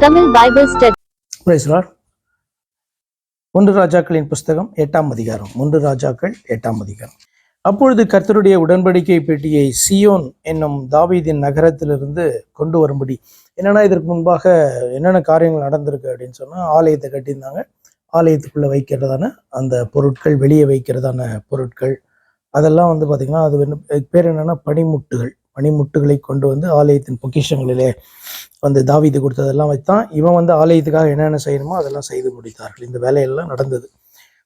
Tamil Bible Study. Praise Lord. 1 ராஜாக்களின் புஸ்தகம் 8ஆம் அதிகாரம். 1 ராஜாக்கள் 8ஆம் அதிகாரம். அப்பொழுது கர்த்தருடைய உடன்படிக்கை பெட்டியை சியோன் என்னும் தாவீதின் நகரத்திலிருந்து கொண்டு வரும்படி, என்னன்னா இதற்கு முன்பாக என்னென்ன காரியங்கள் நடந்திருக்கு அப்படின்னு சொன்னா, ஆலயத்தை கட்டியிருந்தாங்க. ஆலயத்துக்குள்ள வைக்கிறதான அந்த பொருட்கள், வெளியே வைக்கிறதான பொருட்கள், அதெல்லாம் வந்து பார்த்தீங்கன்னா அது பேர் என்னன்னா பனிமுட்டுகளை கொண்டு வந்து ஆலயத்தின் பொக்கிஷங்களிலே வந்து தாவீது கொடுத்ததெல்லாம் வைத்தான். இவன் வந்து ஆலயத்துக்காக என்னென்ன செய்யணுமோ அதெல்லாம் செய்து முடித்தார்கள். இந்த வேலையெல்லாம் நடந்தது.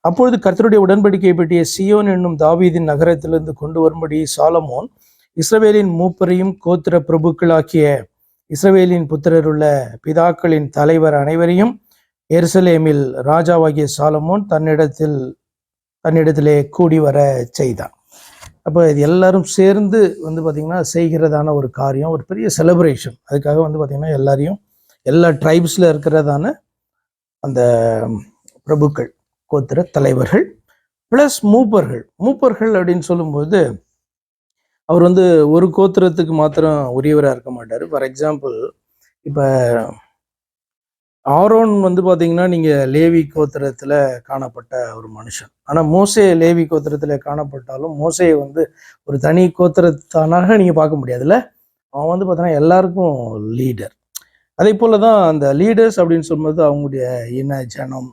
அப்பொழுது கர்த்தருடைய உடன்படிக்கை பெட்டியை சியோன் என்னும் தாவீதின் நகரத்திலிருந்து கொண்டு வரும்படி சாலமோன் இஸ்ரவேலின் மூப்பரையும் கோத்திர பிரபுக்களாக்கிய இஸ்ரவேலின் புத்திரருள்ள பிதாக்களின் தலைவர் அனைவரையும் எருசலேமில் ராஜாவாகிய சாலமோன் தன்னிடத்திலே கூடி வர செய்தான். அப்போ இது எல்லாரும் சேர்ந்து வந்து பார்த்திங்கன்னா செய்கிறதான ஒரு காரியம், ஒரு பெரிய செலிப்ரேஷன். அதுக்காக வந்து பார்த்திங்கன்னா எல்லா ட்ரைப்ஸில் இருக்கிறதான அந்த பிரபுக்கள், கோத்திர தலைவர்கள் ப்ளஸ் மூப்பர்கள் அப்படின்னு சொல்லும்போது அவர் வந்து ஒரு கோத்திரத்துக்கு மாத்திரம் உரியவராக இருக்க மாட்டார். ஃபார் எக்ஸாம்பிள், இப்போ ஆரோன் வந்து பார்த்தீங்கன்னா நீங்கள் லேவி கோத்திரத்தில் காணப்பட்ட ஒரு மனுஷன். ஆனால் மோசே லேவி கோத்திரத்தில் காணப்பட்டாலும் மோசையை வந்து ஒரு தனி கோத்திரத்தானாக நீங்கள் பார்க்க முடியாதுல்ல. அவன் வந்து பார்த்தீங்கன்னா எல்லாருக்கும் லீடர். அதே போல் தான் அந்த லீடர்ஸ் அப்படின்னு சொல்லும்போது அவங்களுடைய இன ஜனம்,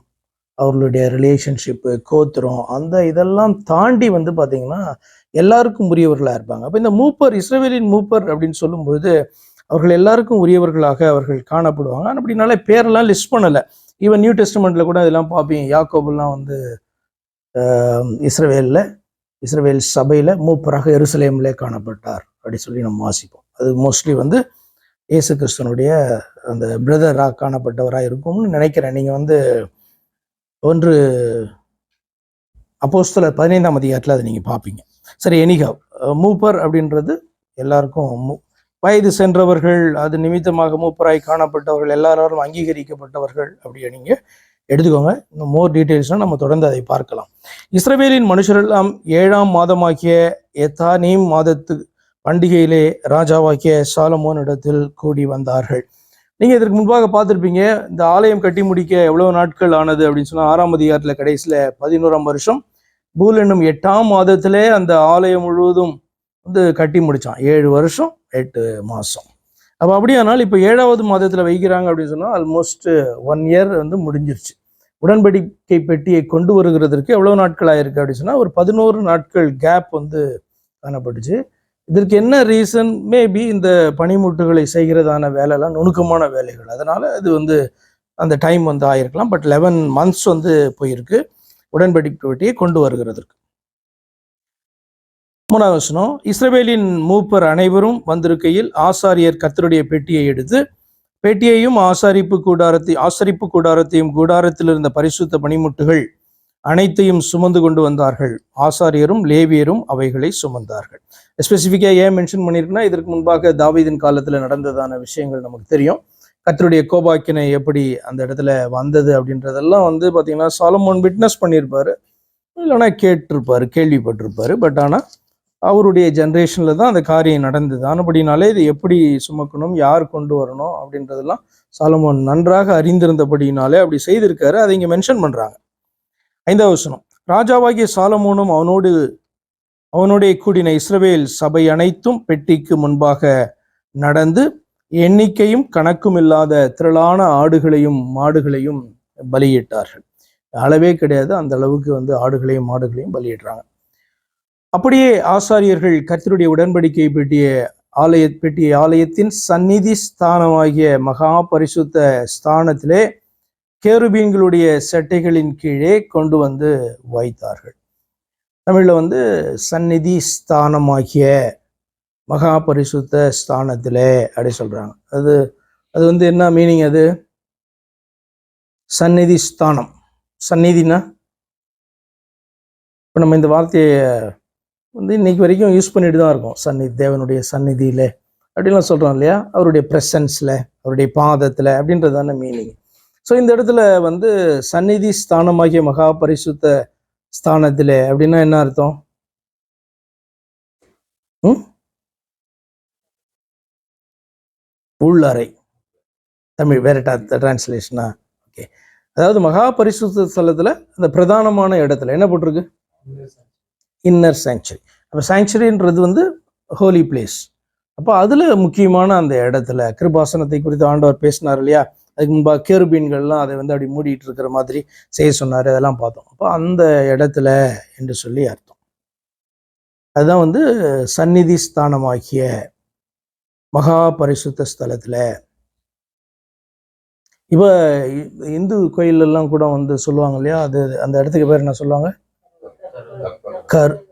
அவர்களுடைய ரிலேஷன்ஷிப்பு, கோத்திரம், அந்த இதெல்லாம் தாண்டி வந்து பார்த்தீங்கன்னா எல்லாருக்கும் உரியவர்களாக இருப்பாங்க. அப்போ இந்த இஸ்ரவேலின் மூப்பர் அப்படின்னு சொல்லும்போது அவர்கள் எல்லாருக்கும் உரியவர்களாக அவர்கள் காணப்படுவாங்க. ஆனால் அப்படின்னாலே பேரெல்லாம் லிஸ்ட் பண்ணலை. ஈவன் நியூ டெஸ்டமெண்ட்ல கூட இதெல்லாம் பார்ப்பீங்க. யாக்கோபெல்லாம் வந்து இஸ்ரவேல் சபையில் மூப்பராக எருசலேமிலே காணப்பட்டார் அப்படி சொல்லி நம்ம வாசிப்போம். அது மோஸ்ட்லி வந்து இயேசு கிறிஸ்தனுடைய அந்த பிரதராக காணப்பட்டவராக இருக்கும்னு நினைக்கிறேன். நீங்கள் வந்து 1 அப்போஸ்தலர் 15ஆம் அதிகாரத்தில் அதை நீங்கள் பார்ப்பீங்க. சரி, எனிகாவ் மூப்பர் அப்படின்றது எல்லாருக்கும் வயது சென்றவர்கள், அது நிமித்தமாக மூப்பராய் காணப்பட்டவர்கள், எல்லாரும் அங்கீகரிக்கப்பட்டவர்கள் அப்படி நீங்கள் எடுத்துக்கோங்க. இன்னும் மோர் டீட்டெயில்ஸ்னால் நம்ம தொடர்ந்து அதை பார்க்கலாம். இஸ்ரவேலின் மனுஷரெல்லாம் 7ஆம் மாதமாகிய எத்தானீம் மாதத்து பண்டிகையிலே ராஜாவாக்கிய சாலமோன் இடத்தில் கூடி வந்தார்கள். நீங்கள் இதற்கு முன்பாக பார்த்துருப்பீங்க, இந்த ஆலயம் கட்டி முடிக்க எவ்வளவு நாட்கள் ஆனது அப்படின்னு சொன்னால் 6ஆம் அதிகாரத்தில் கடைசியில் 11ஆம் வருஷம் பூல் என்னும் 8ஆம் மாதத்திலே அந்த ஆலயம் முழுவதும் வந்து கட்டி முடித்தான். 7 வருஷம் 8 மாதம். அப்போ அப்படியானால் இப்போ 7ஆவது மாதத்தில் வைக்கிறாங்க அப்படின்னு சொன்னால் ஆல்மோஸ்ட் 1 இயர் வந்து முடிஞ்சிருச்சு. உடன்படிக்கை பெட்டியை கொண்டு வருகிறதுக்கு எவ்வளோ நாட்கள் ஆயிருக்கு அப்படின்னு சொன்னால் ஒரு 11 நாட்கள் கேப் வந்து காணப்பட்டுச்சு. இதற்கு என்ன ரீசன்? மேபி இந்த பனிமுட்டுகளை செய்கிறதான வேலைலாம் நுணுக்கமான வேலைகள், அதனால அது வந்து அந்த டைம் வந்து ஆயிருக்கலாம். பட் 11 months வந்து போயிருக்கு உடன்படிக்கை பெட்டியை கொண்டு வருகிறதுக்கு. 3ஆம் வசனம், இஸ்ரவேலின் மூப்பர் அனைவரும் வந்திருக்கையில் ஆசாரியர் கர்த்தருடைய பெட்டியை எடுத்து பெட்டியையும் ஆசரிப்பு கூடாரத்தையும் கூடாரத்தில் இருந்த பரிசுத்த பனிமுட்டுகள் அனைத்தையும் சுமந்து கொண்டு வந்தார்கள். ஆசாரியரும் லேவியரும் அவைகளை சுமந்தார்கள். ஸ்பெசிஃபிக்காக ஏன் மென்ஷன் பண்ணியிருக்குன்னா, இதற்கு முன்பாக தாவீதின் காலத்தில் நடந்ததான விஷயங்கள் நமக்கு தெரியும். கர்த்தருடைய கோபாக்கினை எப்படி அந்த இடத்துல வந்தது அப்படின்றதெல்லாம் வந்து பார்த்தீங்கன்னா சாலமோன் விட்னஸ் பண்ணியிருப்பாரு, இல்லைன்னா கேள்விப்பட்டிருப்பாரு. பட் ஆனால் அவருடைய ஜென்ரேஷனில் தான் அந்த காரியம் நடந்தது. ஆனபடினாலே இது எப்படி சுமக்கணும், யார் கொண்டு வரணும் அப்படின்றதெல்லாம் சாலமோன் நன்றாக அறிந்திருந்தபடினாலே அப்படி செய்திருக்காரு. அதை இங்கே மென்ஷன் பண்ணுறாங்க. 5ஆம் வசனம், ராஜாவாகிய சாலமோனும் அவனுடைய கூடின இஸ்ரவேல் சபை அனைத்தும் பெட்டிக்கு முன்பாக நடந்து எண்ணிக்கையும் கணக்கும் இல்லாத திரளான ஆடுகளையும் மாடுகளையும் பலியிட்டார்கள். அளவே கிடையாது, அந்த அளவுக்கு வந்து ஆடுகளையும் மாடுகளையும் பலியிடுறாங்க. அப்படியே ஆசாரியர்கள் கர்த்தருடைய உடன்படிக்கை பெட்டியை ஆலயத்தின் சந்நிதி ஸ்தானமாகிய மகா பரிசுத்த ஸ்தானத்திலே கேருபீன்களுடைய செட்டைகளின் கீழே கொண்டு வந்து வைத்தார்கள். தமிழ்ல வந்து சந்நிதி ஸ்தானமாகிய மகா பரிசுத்த ஸ்தானத்திலே அப்படி சொல்றாங்க. அது வந்து என்ன மீனிங்? அது சந்நிதி ஸ்தானம். சந்நிதினா இப்போ நம்ம இந்த வார்த்தையை வந்து இன்னைக்கு வரைக்கும் யூஸ் பண்ணிட்டு தான் இருக்கோம். தேவனுடைய சந்நிதியில அப்படின்லாம் சொல்றோம் இல்லையா? அவருடைய பிரசன்ஸ்ல, அவருடைய பாதத்துல அப்படின்றதான மீனிங். ஸோ இந்த இடத்துல வந்து சந்நிதி ஸ்தானமாகிய மகா பரிசுத்த ஸ்தானத்திலே அப்படின்னா என்ன அர்த்தம்? உள்ளறை. தமிழ் வேற டிரான்ஸ்லேஷனா? ஓகே. அதாவது மகா பரிசுத்த ஸ்தலத்துல அந்த பிரதானமான இடத்துல என்ன போட்டிருக்கு? Inner sanctuary. அப்போ சாங்சுரின்றது வந்து ஹோலி பிளேஸ். அப்போ அதுல முக்கியமான அந்த இடத்துல கிருபாசனத்தை குறித்து ஆண்டவர் பேசினார் இல்லையா? அதுக்கு முன்பாக கேருபீன்கள்லாம் அதை வந்து அப்படி மூடிட்டு இருக்கிற மாதிரி செய்ய சொன்னார். அதெல்லாம் பார்த்தோம். அப்போ அந்த இடத்துல என்று சொல்லி அர்த்தம். அதுதான் வந்து சந்நிதி ஸ்தானமாகிய மகா பரிசுத்த ஸ்தலத்துல. இப்போ இந்து கோயிலெல்லாம் கூட வந்து சொல்லுவாங்க இல்லையா, அது அந்த இடத்துக்கு பேர் என்ன சொல்லுவாங்க?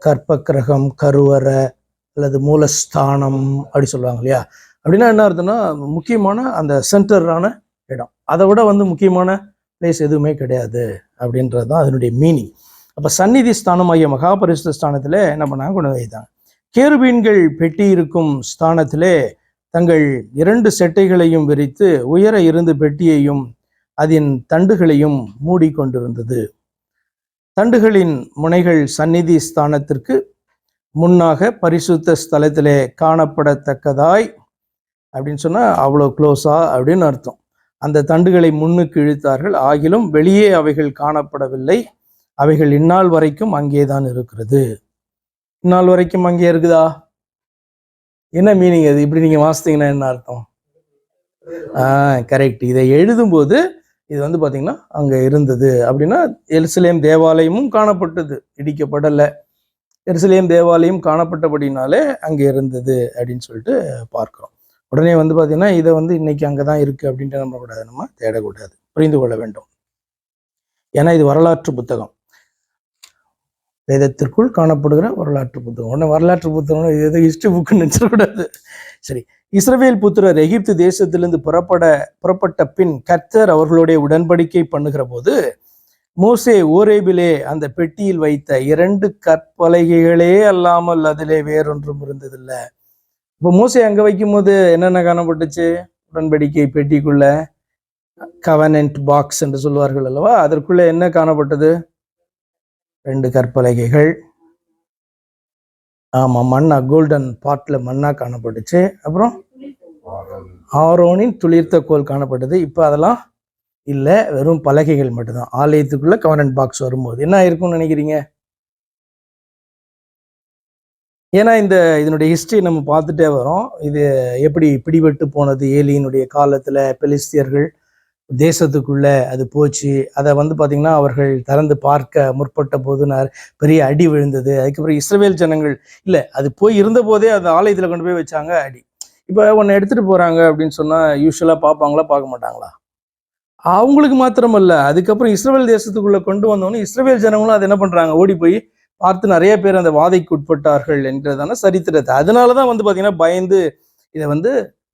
கற்ப கிரகம், கருவறை அல்லது மூலஸ்தானம் அப்படி சொல்லுவாங்க இல்லையா? அப்படின்னா என்ன அர்த்தம்னா, முக்கியமான அந்த சென்டரான இடம். அதை விட வந்து முக்கியமான பிளேஸ் எதுவுமே கிடையாது அப்படின்றது தான் அதனுடைய மீனிங். அப்போ சந்நிதி ஸ்தானம் ஆகிய மகாபரிசுத்த ஸ்தானத்தில் என்ன பண்ணாங்க? கொண்டு வைத்தாங்க. கேருபீன்கள் பெட்டி இருக்கும் ஸ்தானத்திலே தங்கள் 2 செட்டைகளையும் விரித்து உயர இருந்து பெட்டியையும் அதன் தண்டுகளையும் மூடிக்கொண்டிருந்தது. தண்டுகளின் முனைகள் சந்நிதி ஸ்தானத்திற்கு முன்னாக பரிசுத்த ஸ்தலத்திலே காணப்படத்தக்கதாய், அப்படின்னு சொன்னா அவ்வளோ க்ளோஸா அப்படின்னு அர்த்தம். அந்த தண்டுகளை முன்னுக்கு இழுத்தார்கள், ஆகிலும் வெளியே அவைகள் காணப்படவில்லை. அவைகள் இந்நாள் வரைக்கும் அங்கேதான் இருக்கிறது. இந்நாள் வரைக்கும் அங்கே இருக்குதா? என்ன மீனிங் அது? இப்படி நீங்க வாசித்தீங்கன்னா என்ன அர்த்தம்? கரெக்ட். இதை எழுதும்போது இது வந்து பாத்தீங்கன்னா அங்க இருந்தது அப்படின்னா எருசலேம் தேவாலயமும் காணப்பட்டது, இடிக்கப்படலை. எருசலேம் தேவாலயம் காணப்பட்டபடினாலே அங்கே இருந்தது அப்படின்னு சொல்லிட்டு பார்க்கிறோம். உடனே வந்து பார்த்தீங்கன்னா இதை வந்து இன்னைக்கு அங்கே தான் இருக்குது அப்படின்ட்டு நம்ம தேடக்கூடாது, புரிந்து கொள்ள வேண்டும். ஏன்னா இது வரலாற்று புத்தகம், வேதத்திற்குள் காணப்படுகிற வரலாற்று புத்தகம். உடனே வரலாற்று புத்தகம் இது எது ஹிஸ்டரி புக்குன்னு நினைச்சிடக்கூடாது. சரி. இஸ்ரவேல் புத்திரர் எகிப்து தேசத்திலிருந்து புறப்பட்ட பின் கர்த்தர் அவர்களுடைய உடன்படிக்கை பண்ணுகிற போது மோசே ஓரேபிலே அந்த பெட்டியில் வைத்த 2 கற்பலகைகளே அல்லாமல் அதிலே வேறொன்றும் இருந்ததில்லை. இப்போ மோசே அங்க வைக்கும் போது என்னென்ன காணப்பட்டுச்சு? உடன்படிக்கை பெட்டிக்குள்ள கவனன்ட் பாக்ஸ் என்று சொல்வார்கள் அல்லவா, அதற்குள்ள என்ன காணப்பட்டது? 2 கற்பலகைகள். ஆமா, மண்ணா, கோல்டன் பாட்ல மண்ணா காணப்பட்டுச்சு. அப்புறம் ஆரோனின் துளிர்த்த கோல் காணப்பட்டது. இப்போ அதெல்லாம் இல்லை, வெறும் பலகைகள் மட்டும்தான். ஆலயத்துக்குள்ள கவனன்ட் பாக்ஸ் வரும்போது என்ன இருக்கும்னு நினைக்கிறீங்க? ஏன்னா இதனுடைய ஹிஸ்டரி நம்ம பார்த்துட்டே வரோம். இது எப்படி பிடிபட்டு போனது ஏலியினுடைய காலத்துல, பெலிஸ்தியர்கள் தேசத்துக்குள்ள அது போச்சு. அதை வந்து பாத்தீங்கன்னா அவர்கள் திறந்து பார்க்க முற்பட்ட போது பெரிய அடி விழுந்தது. அதுக்கப்புறம் இஸ்ரவேல் ஜனங்கள் இல்லை, அது போய் இருந்த போதே அந்த ஆலயத்துல கொண்டு போய் வச்சாங்க அடி. இப்போ ஒன்று எடுத்துட்டு போறாங்க அப்படின்னு சொன்னா யூஸ்வலா பார்ப்பாங்களா, பார்க்க மாட்டாங்களா? அவங்களுக்கு மாத்திரமல்ல, அதுக்கப்புறம் இஸ்ரவேல் தேசத்துக்குள்ள கொண்டு வந்தோன்னு இஸ்ரவேல் ஜனங்களும் அதை என்ன பண்றாங்க? ஓடி போய் பார்த்து நிறைய பேர் அந்த வாதைக்கு உட்பட்டார்கள் என்கிறதான சரித்திரத்தை. அதனாலதான் வந்து பாத்தீங்கன்னா பயந்து இதை வந்து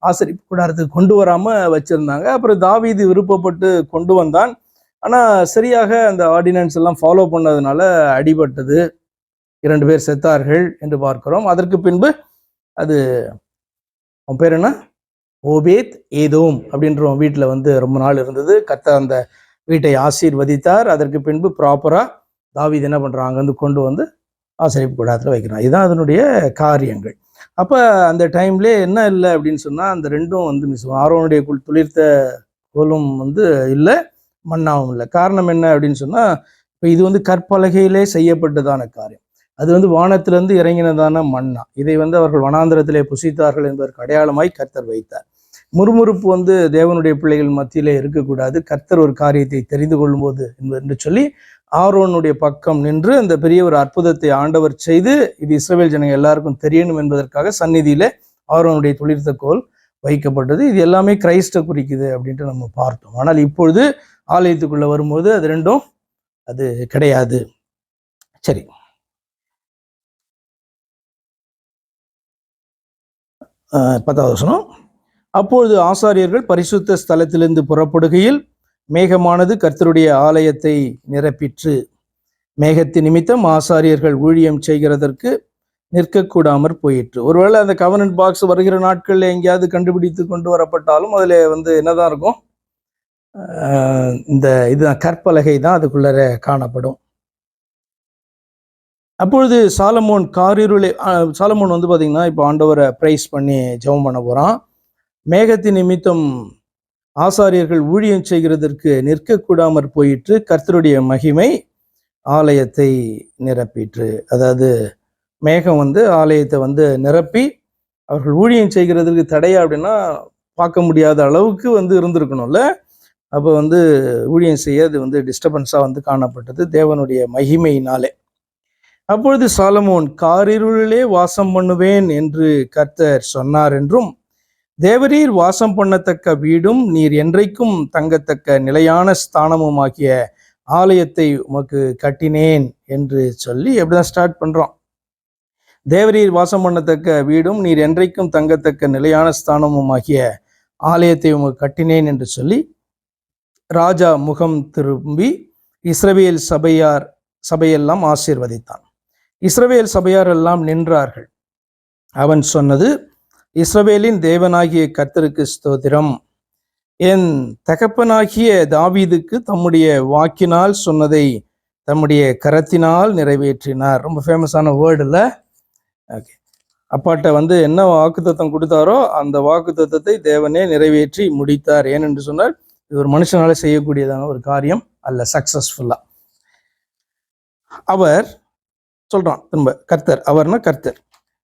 ஆசரிப்பு கூடாரத்துக்கு கொண்டு வராம வச்சிருந்தாங்க. அப்புறம் தாவீது விருப்பப்பட்டு கொண்டு வந்தான். ஆனா சரியாக அந்த ஆர்டினன்ஸ் எல்லாம் ஃபாலோ பண்ணதுனால அடிபட்டது, 2 பேர் செத்தார்கள் என்று பார்க்கிறோம். அதற்கு பின்பு அது அவன் பேர் என்ன, ஓபேத் ஏதோம் அப்படின்ற வீட்டில் வந்து ரொம்ப நாள் இருந்தது. கர்த்தர் அந்த வீட்டை ஆசீர்வதித்தார். அதற்கு பின்பு ப்ராப்பரா தாவீது என்ன பண்றான், அங்கேருந்து கொண்டு வந்து ஆசரிப்பு கூடாரத்தில் வைக்கிறான். இதுதான் அதனுடைய காரியங்கள். அப்போ அந்த டைம்ல என்ன இல்லை அப்படின்னு சொன்னா அந்த 2ம் வந்து ஆரோனுடைய துளிர்த்த கோலும் வந்து இல்லை, மண்ணாவும் இல்லை. காரணம் என்ன அப்படின்னு சொன்னா, இப்போ இது வந்து கற்பலகையிலே செய்யப்பட்டதான காரியம், அது வந்து வானத்திலிருந்து இறங்கினதான மண்ணா. இதை வந்து அவர்கள் வனாந்திரத்திலே புசித்தார்கள் என்பதற்கு அடையாளமாய் கர்த்தர் வைத்தார். முறுமுறுப்பு வந்து தேவனுடைய பிள்ளைகள் மத்தியிலே இருக்கக்கூடாது. கர்த்தர் ஒரு காரியத்தை தெரிந்து கொள்ளும் போது என்று சொல்லி ஆரோனுடைய பக்கம் நின்று அந்த பெரிய ஒரு அற்புதத்தை ஆண்டவர் செய்து இது இஸ்ரவேல் ஜனங்கள் எல்லாருக்கும் தெரியணும் என்பதற்காக சந்நிதியில ஆரோனுடைய துளிர்த்த கோல் வைக்கப்பட்டது. இது எல்லாமே கிரைஸ்ட குறிக்குது அப்படின்ட்டு நம்ம பார்த்தோம். ஆனால் இப்பொழுது ஆலயத்துக்குள்ள வரும்போது அது 2ம் அது கிடையாது. சரி, 10வது வசனம். அப்பொழுது ஆசாரியர்கள் பரிசுத்த ஸ்தலத்திலிருந்து புறப்படுகையில் மேகமானது கர்த்தருடைய ஆலயத்தை நிரப்பிற்று. மேகத்தின் நிமித்தம் ஆசாரியர்கள் ஊழியம் செய்கிறதற்கு நிற்கக்கூடாமர் போயிற்று. ஒருவேளை அந்த கவர்னன்ட் பாக்ஸ் வருகிற நாட்கள்ல எங்கேயாவது கண்டுபிடித்து கொண்டு வரப்பட்டாலும் அதுல வந்து என்னதான் இருக்கும், இந்த இதுதான் கற்பலகை தான் அதுக்குள்ள காணப்படும். அப்பொழுது சாலமோன் சாலமோன் வந்து பாத்தீங்கன்னா இப்போ ஆண்டவரை பிரைஸ் பண்ணி ஜெபம் பண்ண போறான். மேகத்தின் நிமித்தம் ஆசாரியர்கள் ஊழியம் செய்கிறதற்கு நிற்கக்கூடாமற் போயிற்று. கர்த்தருடைய மகிமை ஆலயத்தை நிரப்பிற்று. அதாவது மேகம் ஆலயத்தை நிரப்பி அவர்கள் ஊழியம் செய்கிறதுக்கு தடையா அப்படின்னா பார்க்க முடியாத அளவுக்கு இருந்திருக்கணும்ல. அப்போ ஊழியம் செய்ய அது டிஸ்டர்பன்ஸாக காணப்பட்டது தேவனுடைய மகிமையினாலே. அப்பொழுது சாலமோன், காரிருளிலே வாசம் பண்ணுவேன் என்று கர்த்தர் சொன்னார் என்றும், தேவரீர் வாசம் பண்ணத்தக்க வீடும் நீர் என்றைக்கும் தங்கத்தக்க நிலையான ஸ்தானமுமாகிய ஆலயத்தை உமக்கு கட்டினேன் என்று சொல்லி எப்படிதான் ஸ்டார்ட் பண்றோம். தேவரீர் வாசம் பண்ணத்தக்க வீடும் நீர் என்றைக்கும் தங்கத்தக்க நிலையான ஸ்தானமுமாகிய ஆலயத்தை உமக்கு கட்டினேன் என்று சொல்லி ராஜா முகம் திரும்பி இஸ்ரவேல் சபையெல்லாம் ஆசீர்வதித்தான். இஸ்ரவேல் சபையார் எல்லாம் நின்றார்கள். அவன் சொன்னது, இஸ்ரவேலின் தேவனாகிய கர்த்தருக்கு ஸ்தோத்திரம். என் தகப்பனாகிய தாவீதுக்கு தம்முடைய வாக்கினால் சொன்னதை தம்முடைய கரத்தினால் நிறைவேற்றினார். ரொம்ப ஃபேமஸான வேர்டு இல்லை? ஓகே. அப்பாட்ட என்ன வாக்குத்தத்தம் கொடுத்தாரோ அந்த வாக்குத்தத்தத்தை தேவனே நிறைவேற்றி முடித்தார். ஏனென்று சொன்னால் இது ஒரு மனுஷனால செய்யக்கூடியதான ஒரு காரியம் அல்ல, சக்சஸ்ஃபுல்லா. அவர் சொல்றான் திரும்ப, கர்த்தர், அவர்னா கர்த்தர்,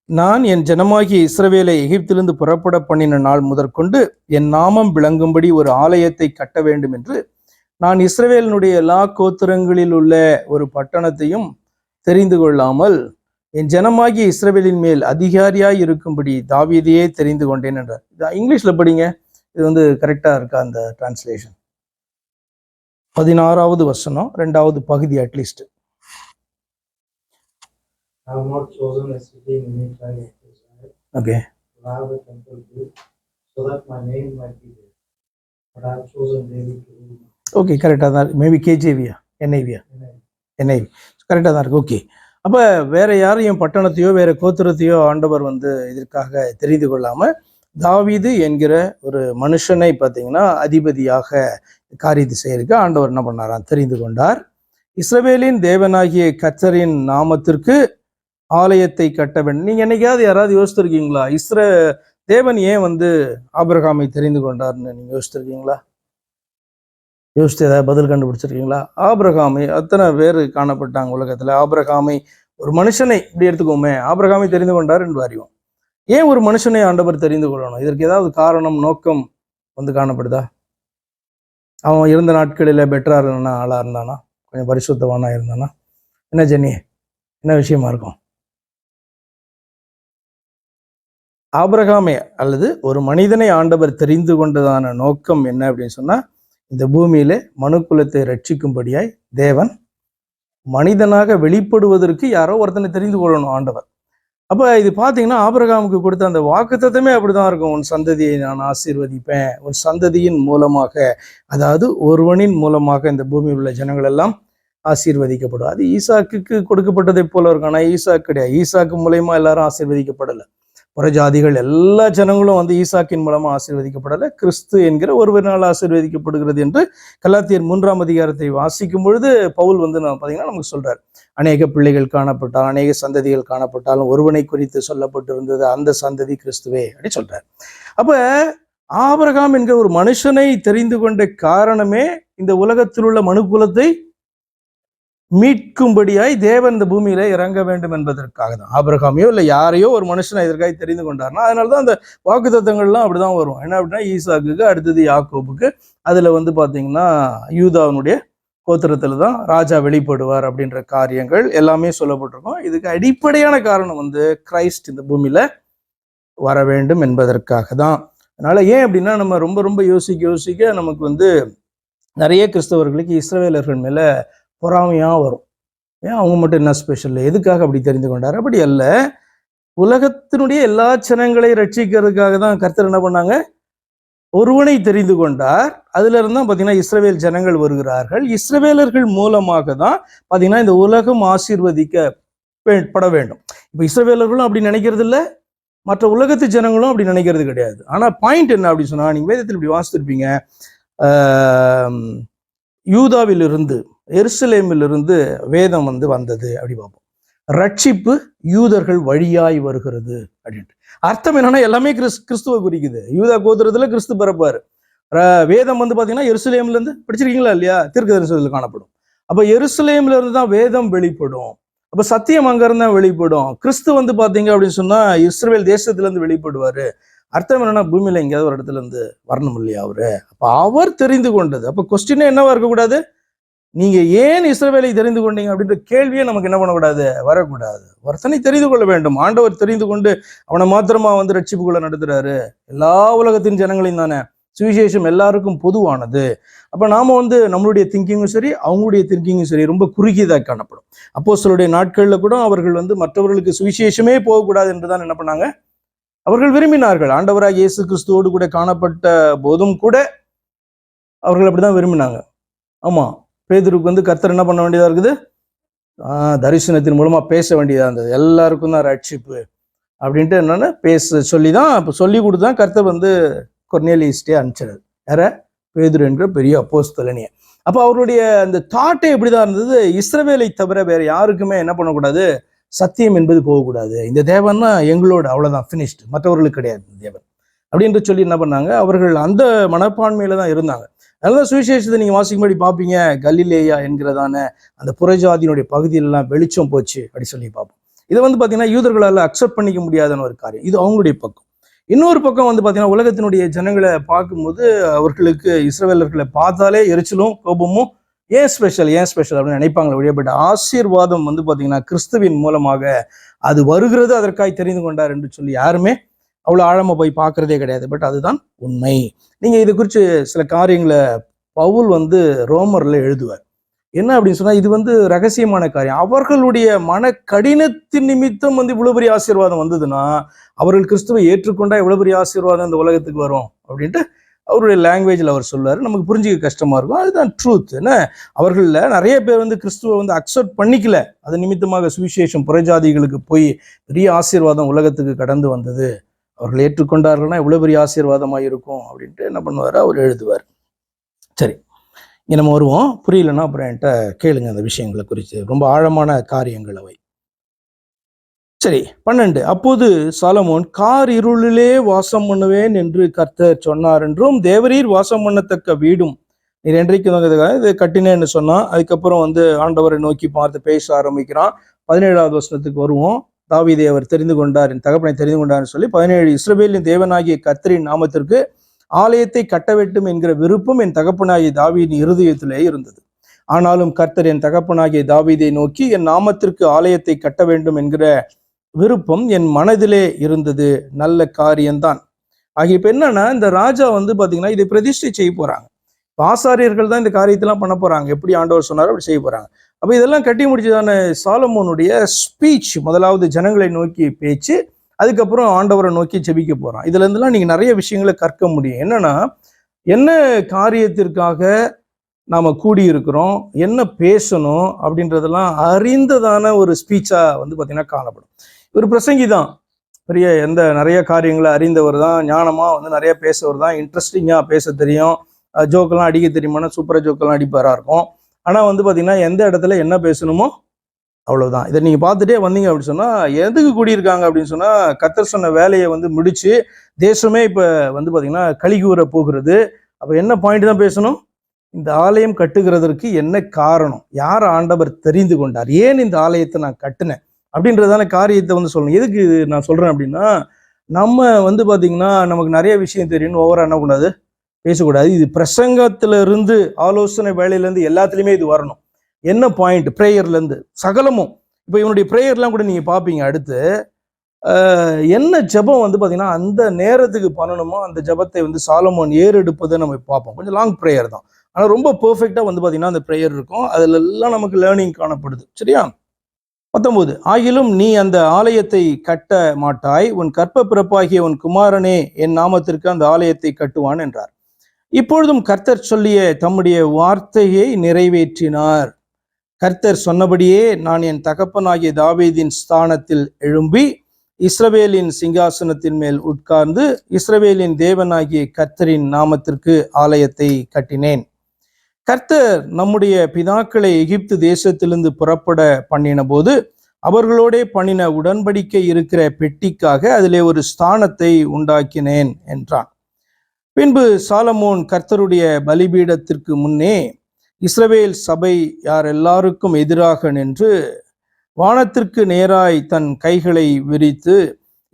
நான் என் ஜனமாகிய இஸ்ரவேலை எகிப்திலிருந்து புறப்பட பண்ணின நாள் முதற்கொண்டு என் நாமம் விளங்கும்படி ஒரு ஆலயத்தை கட்ட வேண்டும் என்று நான் இஸ்ரவேலினுடைய எல்லா கோத்திரங்களில் உள்ள ஒரு பட்டணத்தையும் தெரிந்து கொள்ளாமல் என் ஜனமாகிய இஸ்ரவேலின் மேல் அதிகாரியாய் இருக்கும்படி தாவீதையே தெரிந்து கொண்டேன் என்றார். இங்கிலீஷ்ல படிங்க, இது கரெக்டா இருக்கா அந்த டிரான்ஸ்லேஷன்? 16வது வசனம் 2வது பகுதி அட்லீஸ்ட். Okay. ஓகே, கரெக்டாக தான் இருக்கு. மேபி கேஜேவியா என்ஐவியா? என்ஐவி கரெக்டாக தான் இருக்கு. ஓகே. அப்போ வேற யாரையும் பட்டணத்தையோ வேற கோத்திரத்தையோ ஆண்டவர் இதற்காக தெரிந்து கொள்ளாமல் தாவீது என்கிற ஒரு மனுஷனை பார்த்தீங்கன்னா அதிபதியாக காரியத்தை செய்யறதுக்கு ஆண்டவர் என்ன பண்ணாராம்? தெரிந்து கொண்டார். இஸ்ரவேலின் தேவனாகிய கர்த்தரின் நாமத்திற்கு ஆலயத்தை கட்ட வேண்டும். நீங்க என்னைக்காவது யாராவது யோசித்திருக்கீங்களா தேவன் ஏன் ஆபிரகாமை தெரிந்து கொண்டார்னு நீங்க யோசித்திருக்கீங்களா? யோசித்து ஏதாவது பதில் கண்டுபிடிச்சிருக்கீங்களா? ஆபிரகாமை அத்தனை பேர் காணப்பட்டாங்க உலகத்துல. ஆபிரகாமை, ஒரு மனுஷனை இப்படி எடுத்துக்கோமே, ஆபிரகாமை தெரிந்து கொண்டார் என்று அறிவோம். ஏன் ஒரு மனுஷனை ஆண்டவர் தெரிந்து கொள்ளணும்? இதற்கு ஏதாவது காரணம், நோக்கம் காணப்படுதா? அவன் இருந்த நாட்களில் பெட்டரா இருந்தானா, ஆளா இருந்தானா, கொஞ்சம் பரிசுத்தவானா இருந்தானா? என்ன ஜென்னி, என்ன விஷயமா இருக்கும்? ஆபிரகாமை அல்லது ஒரு மனிதனை ஆண்டவர் தெரிந்து கொண்டதான நோக்கம் என்ன அப்படின்னு சொன்னா, இந்த பூமியில மனுக்குலத்தை ரட்சிக்கும்படியாய் தேவன் மனிதனாக வெளிப்படுவதற்கு யாரோ ஒருத்தனை தெரிந்து கொள்ளணும் ஆண்டவர். அப்ப இது பாத்தீங்கன்னா ஆபிரகாமுக்கு கொடுத்த அந்த வாக்குத்தத்தமே அப்படிதான் இருக்கும். உன் சந்ததியை நான் ஆசீர்வதிப்பேன், உன் சந்ததியின் மூலமாக, அதாவது ஒருவனின் மூலமாக இந்த பூமியில் உள்ள ஜனங்கள் எல்லாம் ஆசீர்வதிக்கப்படும். அது ஈசாக்குக்கு கொடுக்கப்பட்டதை போல இருக்கும். ஆனா ஈசாக்கு கிடையாது. ஈசாக்கு மூலயமா எல்லாரும் ஆசீர்வதிக்கப்படலை. புறஜாதிகள் எல்லா ஜனங்களும் ஈசாக்கின் மூலமா ஆசீர்வதிக்கப்படலை, கிறிஸ்து என்கிற ஒருவரால் ஆசீர்வதிக்கப்படுகிறது என்று கலாத்தியர் 3ஆம் அதிகாரத்தை வாசிக்கும் பொழுது பவுல் பாத்தீங்கன்னா நமக்கு சொல்றார். அநேக பிள்ளைகள் காணப்பட்டாலும் அநேக சந்ததிகள் காணப்பட்டாலும் ஒருவனை குறித்து சொல்லப்பட்டிருந்தது, அந்த சந்ததி கிறிஸ்துவே அப்படி சொல்றார். அப்ப ஆபிரகாம் என்கிற ஒரு மனுஷனை தெரிந்து கொண்ட காரணமே இந்த உலகத்தில் உள்ள மனுக்குலத்தை மீட்கும்படியாய் தேவன் இந்த பூமியில இறங்க வேண்டும் என்பதற்காக தான். ஆபிரகாமையோ இல்லை யாரையோ ஒரு மனுஷனை இதற்காக தெரிந்து கொண்டார்னா அதனாலதான் அந்த வாக்குத்தத்தங்கள்லாம் அப்படிதான் வரும். என்ன அப்படின்னா, ஈசாக்குக்கு, அடுத்தது யாக்கோபுக்கு, அதுல பாத்தீங்கன்னா யூதாவினுடைய கோத்திரத்துல தான் ராஜா வெளிப்படுவார் அப்படின்ற காரியங்கள் எல்லாமே சொல்லப்பட்டிருக்கும். இதுக்கு அடிப்படையான காரணம் கிரைஸ்ட் இந்த பூமியில வர வேண்டும் என்பதற்காக தான். அதனால ஏன் அப்படின்னா, நம்ம ரொம்ப ரொம்ப யோசிக்க நமக்கு நிறைய கிறிஸ்தவர்களுக்கு இஸ்ரவேலர்கள் மேல பொறாமையா வரும். ஏன் அவங்க மட்டும் என்ன ஸ்பெஷல், எதுக்காக அப்படி தெரிந்து கொண்டார்? அப்படி அல்ல, உலகத்தினுடைய எல்லா ஜனங்களை ரட்சிக்கிறதுக்காக தான் கர்த்தர் என்ன பண்ணாங்க? ஒருவனை தெரிந்து கொண்டார். அதுல இருந்தா பாத்தீங்கன்னா இஸ்ரவேல் ஜனங்கள் வருகிறார்கள். இஸ்ரவேலர்கள் மூலமாக தான் பாத்தீங்கன்னா இந்த உலகம் ஆசீர்வதிக்கப்பட வேண்டும். இப்ப இஸ்ரவேலர்களும் அப்படி நினைக்கிறது இல்லை, மற்ற உலகத்து ஜனங்களும் அப்படி நினைக்கிறது கிடையாது. ஆனா பாயிண்ட் என்ன அப்படின்னு சொன்னா, நீங்க வேதத்தில் இப்படி வாசித்திருப்பீங்க, யூதாவிலிருந்து எருசலேமிலிருந்து வேதம் வந்தது அப்படி பார்ப்போம். ரட்சிப்பு யூதர்கள் வழியாய் வருகிறது அப்படின்ட்டு அர்த்தம் என்னன்னா, எல்லாமே கிறிஸ்துவ குறிக்குது. யூதா கோத்திரத்துல கிறிஸ்து பிறப்பாரு, வேதம் வந்து பாத்தீங்கன்னா எருசலேம்ல இருந்து படிச்சிருக்கீங்களா இல்லையா? தீர்க்கதரிசனத்தில் காணப்படும். அப்ப எருசலேம்ல இருந்து தான் வேதம் வெளிப்படும். அப்ப சத்தியம் அங்க இருந்தா வெளிப்படும். கிறிஸ்து வந்து பாத்தீங்க அப்படின்னு சொன்னா இஸ்ரவேல் தேசத்துல இருந்து வெளிப்படுவாரு. அர்த்தம் என்னன்னா பூமியில எங்கேயாவது ஒரு இடத்துல இருந்து வரணும் இல்லையா அவரு? அப்ப அவர் தெரிந்து கொண்டது. அப்ப கொஸ்டினே என்னவா இருக்கக்கூடாது? நீங்க ஏன் இஸ்ரவேலை தெரிந்து கொண்டீங்க அப்படின்ற கேள்வியே நமக்கு என்ன பண்ணக்கூடாது? வரக்கூடாது. ஒருத்தனை தெரிந்து கொள்ள வேண்டும். ஆண்டவர் தெரிந்து கொண்டு அவனை மாத்திரமா வந்து ரட்சிப்புக்குள்ள நடத்துறாரு. எல்லா உலகத்தின் ஜனங்களையும் தானே. சுவிசேஷம் எல்லாருக்கும் பொதுவானது. அப்ப நாம வந்து நம்மளுடைய திங்கிங்கும் சரி, அவங்களுடைய திங்கிங்கும் சரி ரொம்ப குறுகியதாக காணப்படும். அப்போஸ்தலருடைய நாட்கள்ல கூட அவர்கள் வந்து மற்றவர்களுக்கு சுவிசேஷமே போகக்கூடாது என்றுதான் என்ன பண்ணாங்க? அவர்கள் விரும்பினார்கள். ஆண்டவராக இயேசு கிறிஸ்துவோடு கூட காணப்பட்ட போதும் கூட அவர்கள் அப்படிதான் விரும்பினாங்க. ஆமா, பேதுருக்கு வந்து கர்த்தர் என்ன பண்ண வேண்டியதா இருக்குது? தரிசனத்தின் மூலமா பேச வேண்டியதா இருந்தது. எல்லாருக்கும் தான் ரட்சிப்பு அப்படின்ட்டு என்னன்னா பேச சொல்லிதான், அப்ப சொல்லி கொடுத்துதான் கர்த்தர் வந்து கொர்நேலியுஸ்டே அனுப்பிச்சாரு. யார? பேதுரு என்கிற பெரிய அப்போஸ்தலனிய. அப்ப அவருடைய அந்த தாட்டே எப்படிதான் இருந்தது? இஸ்ரவேலை தவிர வேற யாருக்குமே என்ன பண்ணக்கூடாது? சத்தியம் என்பது போகக்கூடாது. இந்த தேவன்னா எங்களோட, அவ்வளவுதான், பினிஷ்டு, மற்றவர்களுக்கு கிடையாது தேவன் அப்படின்னு சொல்லி என்ன பண்ணாங்க? அவர்கள் அந்த மனப்பான்மையில தான் இருந்தாங்க. அதனால சுவிசேஷத்தை நீங்க வாசிக்கும்படி பார்ப்பீங்க. கலிலேயா என்கிறதான அந்த புறஜாதியினுடைய பகுதியிலெல்லாம் வெளிச்சம் போச்சு அப்படி சொல்லி பார்ப்போம். இதை வந்து பாத்தீங்கன்னா யூதர்களால் அக்செப்ட் பண்ணிக்க முடியாத ஒரு காரியம். இது அவங்களுடைய பக்கம். இன்னொரு பக்கம் வந்து பாத்தீங்கன்னா உலகத்தினுடைய ஜனங்களை பார்க்கும்போது அவர்களுக்கு இஸ்ரவேலர்களை பார்த்தாலே எரிச்சலும் கோபமும், ஏன் ஸ்பெஷல் அப்படின்னு நினைப்பாங்களே ஒழிய, பட் ஆசீர்வாதம் வந்து பாத்தீங்கன்னா கிறிஸ்துவின் மூலமாக அது வருகிறது, அதற்காய் தெரிந்து கொண்டார் என்று சொல்லி யாருமே அவ்வளவு ஆழமா போய் பார்க்கறதே கிடையாது. பட் அதுதான் உண்மை. நீங்க இது குறித்து சில காரியங்களை பவுல் வந்து ரோமர்ல எழுதுவார். என்ன அப்படின்னு சொன்னா, இது வந்து ரகசியமான காரியம். அவர்களுடைய மன கடினத்தின் நிமித்தம் வந்து இவ்வளவு பெரிய ஆசீர்வாதம் வந்ததுன்னா, அவர்கள் கிறிஸ்துவை ஏற்றுக்கொண்டா எவ்வளவு பெரிய ஆசீர்வாதம் இந்த உலகத்துக்கு வரும் அப்படின்ட்டு அவருடைய லாங்குவேஜில் அவர் சொல்லுவார். நமக்கு புரிஞ்சிக்க கஷ்டமா இருக்கும். அதுதான் ட்ரூத். என்ன, அவர்கள நிறைய பேர் வந்து கிறிஸ்துவை வந்து அக்செப்ட் பண்ணிக்கல. அது நிமித்தமாக சுவிசேஷம் புறஜாதிகளுக்கு போய் பெரிய ஆசீர்வாதம் உலகத்துக்கு கடந்து வந்தது. அவர்கள் ஏற்றுக்கொண்டார்கள்னா எவ்வளவு பெரிய ஆசீர்வாதமாக இருக்கும் அப்படின்ட்டு என்ன பண்ணுவார், அவர் எழுதுவார். சரி, இங்கே நம்ம வருவோம். புரியலன்னா அப்புறம் என்கிட்ட கேளுங்க அந்த விஷயங்களை குறித்து. ரொம்ப ஆழமான காரியங்கள் அவை. சரி, 12. அப்போது சாலமோன், கார் இருளிலே வாசம் பண்ணுவேன் என்று கர்த்தர் சொன்னார் என்றும், தேவரீர் வாசம் பண்ணத்தக்க வீடும் நீர் என்றைக்கு இது கட்டினேன்னு சொன்னா, அதுக்கப்புறம் வந்து ஆண்டவரை நோக்கி பார்த்து பேச ஆரம்பிக்கிறான். 17வது வசனத்துக்கு வருவோம். தாவீதை அவர் தெரிந்து கொண்டார், என் தகப்பனை தெரிந்து கொண்டார்னு சொல்லி 17, இஸ்ரவேலின் தேவனாகிய கர்த்தரின் நாமத்திற்கு ஆலயத்தை கட்ட வேண்டும் என்கிற விருப்பம் என் தகப்பனாகிய தாவீதின் இருதயத்திலே இருந்தது. ஆனாலும் கர்த்தர் என் தகப்பனாகிய தாவீதை நோக்கி, என் நாமத்திற்கு ஆலயத்தை கட்ட வேண்டும் என்கிற விருப்பம் என் மனதிலே இருந்தது, நல்ல காரியம்தான். ஆகிய இப்ப என்னன்னா, இந்த ராஜா வந்து பாத்தீங்கன்னா இதை பிரதிஷ்டை செய்ய போறாங்க. ஆசாரியர்கள் தான் இந்த காரியத்தெல்லாம் பண்ண போறாங்க. எப்படி ஆண்டவர் சொன்னாரோ அப்படி செய்ய போறாங்க. அப்ப இதெல்லாம் கட்டி முடிச்சதான சாலமோனுடைய ஸ்பீச், முதலாவது ஜனங்களை நோக்கி பேச்சு, அதுக்கப்புறம் ஆண்டவரை நோக்கி ஜெபிக்க போறான். இதுல இருந்தெல்லாம் நீங்க நிறைய விஷயங்களை கற்க முடியும். என்னன்னா, என்ன காரியத்திற்காக நாம கூடியிருக்கிறோம், என்ன பேசணும் அப்படின்றதெல்லாம் அறிந்ததான ஒரு ஸ்பீச்சா வந்து பாத்தீங்கன்னா காணப்படும். ஒரு பிரசங்கி தான், பெரிய நிறைய காரியங்களை அறிந்தவர் தான், ஞானமா வந்து நிறைய பேசுவர் தான், இன்ட்ரெஸ்டிங்கா பேச தெரியும், ஜோக்கெல்லாம் அடிக்க தெரியுமானா சூப்பரா ஜோக்கெல்லாம் அடிப்பாரா இருக்கும். ஆனா வந்து பாத்தீங்கன்னா எந்த இடத்துல என்ன பேசணுமோ அவ்வளவுதான். இதை நீங்க பார்த்துட்டே வந்தீங்க அப்படின்னு சொன்னா, எதுக்கு கூடியிருக்காங்க அப்படின்னு சொன்னா, கர்த்தர் சொன்ன வேலையை வந்து முடிச்சு தேசமே இப்ப வந்து பாத்தீங்கன்னா கலிகூற போகிறது. அப்ப என்ன பாயிண்ட் தான் பேசணும்? இந்த ஆலயம் கட்டுகிறதற்கு என்ன காரணம், யார் ஆண்டவர் தெரிந்து கொண்டார், ஏன் இந்த ஆலயத்தை நான் கட்டினேன் அப்படின்றதான காரியத்தை வந்து சொல்லணும். எதுக்கு நான் சொல்றேன் அப்படின்னா, நம்ம வந்து பாத்தீங்கன்னா நமக்கு நிறைய விஷயம் தெரியும்னு ஓவரா என்ன கூடாது, பேசக்கூடாது. இது பிரசங்கத்துல இருந்து, ஆலோசனை வேலையில இருந்து எல்லாத்துலயுமே இது வரணும். என்ன பாயிண்ட், பிரேயர்ல இருந்து சகலமும். இப்ப இவனுடைய பிரேயர்லாம் கூட நீங்க பாப்பீங்க. அடுத்து என்ன ஜபம் வந்து பாத்தீங்கன்னா அந்த நேரத்துக்கு பண்ணணுமோ அந்த ஜபத்தை வந்து சாலமோன் ஏறெடுப்பதை நம்ம பார்ப்போம். கொஞ்சம் லாங் பிரேயர் தான், ஆனா ரொம்ப பெர்ஃபெக்டா வந்து பாத்தீங்கன்னா அந்த பிரேயர் இருக்கும். அதுல எல்லாம் நமக்கு லேர்னிங் காணப்படுது. சரியா? 19, ஆகிலும் நீ அந்த ஆலயத்தை கட்ட மாட்டாய், உன் கற்ப பிறப்பாகிய உன் குமாரனே என் நாமத்திற்கு அந்த ஆலயத்தை கட்டுவான் என்றார். இப்பொழுதும் கர்த்தர் சொல்லிய தம்முடைய வார்த்தையை நிறைவேற்றினார். கர்த்தர் சொன்னபடியே நான் என் தகப்பனாகிய தாவீதின் ஸ்தானத்தில் எழும்பி இஸ்ரவேலின் சிங்காசனத்தின் மேல் உட்கார்ந்து இஸ்ரவேலின் தேவனாகிய கர்த்தரின் நாமத்திற்கு ஆலயத்தை கட்டினேன். கர்த்தர் நம்முடைய பிதாக்களை எகிப்து தேசத்திலிருந்து புறப்பட பண்ணின போது அவர்களோட பண்ணின உடன்படிக்கை இருக்கிற பெட்டிக்காக அதிலே ஒரு ஸ்தானத்தை உண்டாக்கினேன் என்றான். பின்பு சாலமோன் கர்த்தருடைய பலிபீடத்திற்கு முன்னே இஸ்ரவேல் சபை யார் எல்லாருக்கும் எதிராக நின்று வானத்திற்கு நேராய் தன் கைகளை விரித்து,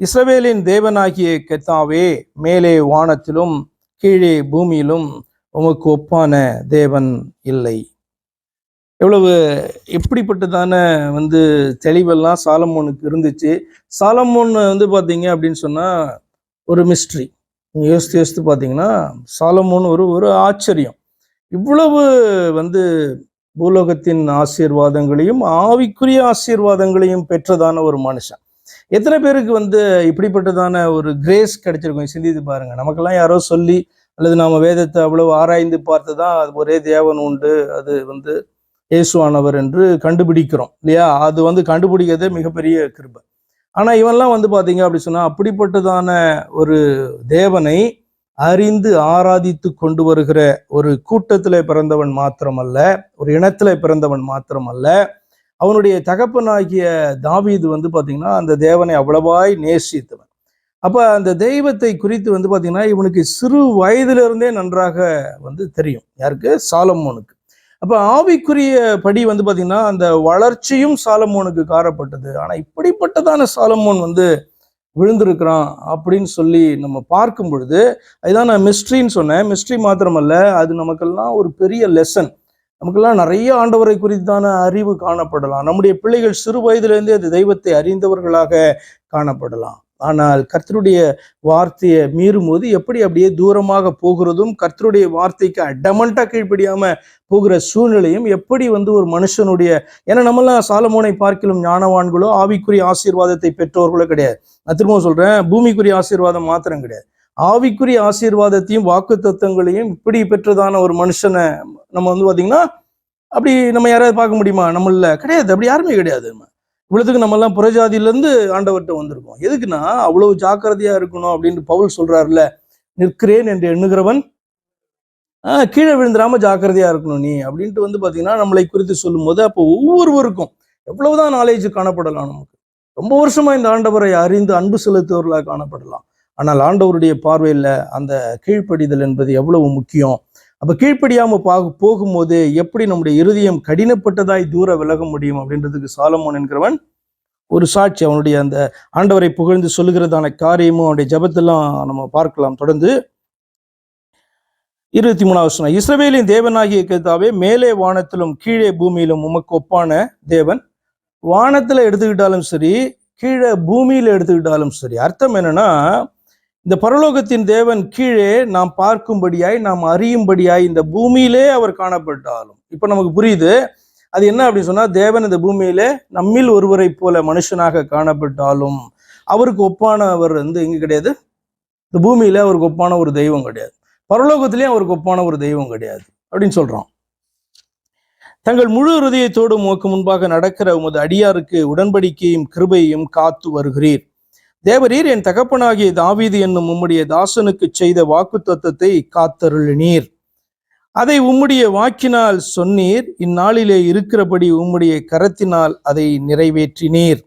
இஸ்ரவேலின் தேவனாகிய கர்த்தாவே, மேலே வானத்திலும் கீழே பூமியிலும் உமக்கு ஒப்பான தேவன் இல்லை. எவ்வளவு எப்படிப்பட்டதான தெளிவெல்லாம் சாலமோனுக்கு இருந்துச்சு. சாலமோன் பார்த்தீங்க அப்படின்னு சொன்னா ஒரு மிஸ்ட்ரி. யோசித்து பார்த்தீங்கன்னா சாலமோன் ஒரு ஆச்சரியம். இவ்வளவு பூலோகத்தின் ஆசீர்வாதங்களையும் ஆவிக்குரிய ஆசீர்வாதங்களையும் பெற்றதான ஒரு மனுஷன். எத்தனை பேருக்கு இப்படிப்பட்டதான ஒரு கிரேஸ் கிடைச்சிருக்கும் சிந்தித்து பாருங்க. நமக்கெல்லாம் யாரோ சொல்லி அல்லது நாம வேதத்தை அவ்வளவு ஆராய்ந்து பார்த்து தான் அது ஒரே தேவன் உண்டு, அது இயேசுவானவர் என்று கண்டுபிடிக்கிறோம் இல்லையா? அது கண்டுபிடிக்கிறதே மிகப்பெரிய கிருபை. ஆனா இவன்லாம் பாத்தீங்க அப்படி சொன்னா அப்படிப்பட்டதான ஒரு தேவனை அறிந்து ஆராதித்து கொண்டு வருகிற ஒரு கூட்டத்திலே பிறந்தவன் மாத்திரமல்ல, ஒரு இனத்திலே பிறந்தவன் மாத்திரமல்ல, அவனுடைய தகப்பனாகிய தாவீது பாத்தீங்கன்னா அந்த தேவனை அவ்வளவாய் நேசித்தவன். அப்ப அந்த தெய்வத்தை குறித்து பாத்தீங்கன்னா இவனுக்கு சிறு வயதிலிருந்தே நன்றாக தெரியும். யாருக்கு? சாலமோனுக்கு. அப்ப ஆவிக்குரிய படி பாத்தீங்கன்னா அந்த வளர்ச்சியும் சாலமோனுக்கு காணப்பட்டது. ஆனா இப்படிப்பட்டதான சாலமோன் விழுந்திருக்கிறான் அப்படின்னு சொல்லி நம்ம பார்க்கும் பொழுது, அதுதான் நான் மிஸ்ட்ரின்னு சொன்னேன். மிஸ்ட்ரி மாத்திரமல்ல, அது நமக்கெல்லாம் ஒரு பெரிய லெசன். நமக்கெல்லாம் நிறைய ஆண்டவரை குறித்தான அறிவு காணப்படலாம். நம்முடைய பிள்ளைகள் சிறு வயதிலிருந்தே அந்த தெய்வத்தை அறிந்தவர்களாக காணப்படலாம். ஆனால் கர்த்தருடைய வார்த்தையை மீறும் போது எப்படி அப்படியே தூரமாக போகிறதும், கர்த்தருடைய வார்த்தைக்கு அடமண்டா கீழ்ப்படியாம போகிற சூழ்நிலையும் எப்படி ஒரு மனுஷனுடைய, ஏன்னா நம்மளாம் சாலமோனை பார்க்கிலும் ஞானவான்களோ ஆவிக்குரிய ஆசீர்வாதத்தை பெற்றோர்களோ கிடையாது. நான் திரும்ப சொல்றேன், பூமிக்குரிய ஆசீர்வாதம் மாத்திரம் கிடையாது, ஆவிக்குரிய ஆசீர்வாதத்தையும் வாக்கு தத்துவங்களையும் இப்படி பெற்றதான ஒரு மனுஷனை நம்ம பாத்தீங்கன்னா அப்படி நம்ம யாராவது பார்க்க முடியுமா? நம்மள கிடையாது, அப்படி யாருமே கிடையாது. இவ்வளவுக்கு நம்ம எல்லாம் புறஜாதியிலிருந்து ஆண்டவர்கிட்ட வந்திருக்கோம். எதுக்குன்னா அவ்வளவு ஜாக்கிரதையா இருக்கணும் அப்படின்னு பவுல் சொல்றாருல, நிற்கிறேன் என்று எண்ணுகிறவன் கீழே விழுந்துடாம ஜாக்கிரதையா இருக்கணும் நீ அப்படின்ட்டு பாத்தீங்கன்னா நம்மளை குறித்து சொல்லும் போது, அப்போ ஒவ்வொருவருக்கும் எவ்வளவுதான் நாலேஜ் காணப்படலாம், நமக்கு ரொம்ப வருஷமா இந்த ஆண்டவரை அறிந்து அன்பு செலுத்துவர்களாக காணப்படலாம். ஆனால் ஆண்டவருடைய பார்வையில் அந்த கீழ்ப்படிதல் என்பது எவ்வளவு முக்கியம். அப்ப கீழ்ப்படியாம போகும்போது எப்படி நம்முடைய இருதயம் கடினப்பட்டதாய் தூர விலக முடியும் அப்படின்றதுக்கு சாலமோன் என்கிறவன் ஒரு சாட்சி. அவனுடைய அந்த ஆண்டவரை புகழ்ந்து சொல்லுகிறதான காரியமும் அவனுடைய ஜபத்தெல்லாம் நம்ம பார்க்கலாம். தொடர்ந்து 23வது வசனம், இஸ்ரவேலின் தேவனாகிய கர்த்தாவே, மேலே வானத்திலும் கீழே பூமியிலும் உமக்கு ஒப்பான தேவன். வானத்துல எடுத்துக்கிட்டாலும் சரி, கீழே பூமியில எடுத்துக்கிட்டாலும் சரி, அர்த்தம் என்னன்னா இந்த பரலோகத்தின் தேவன் கீழே நாம் பார்க்கும்படியாய், நாம் அறியும்படியாய் இந்த பூமியிலே அவர் காணப்பட்டாலும், இப்ப நமக்கு புரியுது அது என்ன அப்படின்னு சொன்னா, தேவன் இந்த பூமியிலே நம்மில் ஒருவரை போல மனுஷனாக காணப்பட்டாலும் அவருக்கு ஒப்பானவர் எங்க கிடையாது. இந்த பூமியில அவருக்கு ஒப்பான ஒரு தெய்வம் கிடையாது, பரலோகத்திலேயும் அவருக்கு ஒப்பான ஒரு தெய்வம் கிடையாது அப்படின்னு சொல்றோம். தங்கள் முழு ஹிருதயத்தோடு உமக்கு முன்பாக நடக்கிற உமது அடியாருக்கு உடன்படிக்கையும் கிருபையும் காத்து வருகிறீர். தேவரீர் என் தகப்பனாகிய தாவீது என்னும் உம்முடைய தாசனுக்கு செய்த வாக்கு தத்தத்தை காத்தருளினீர். அதை உம்முடைய வாக்கினால் சொன்னீர். இந்நாளிலே இருக்கிறபடி உம்முடைய கரத்தினால் அதை நிறைவேற்றினீர்.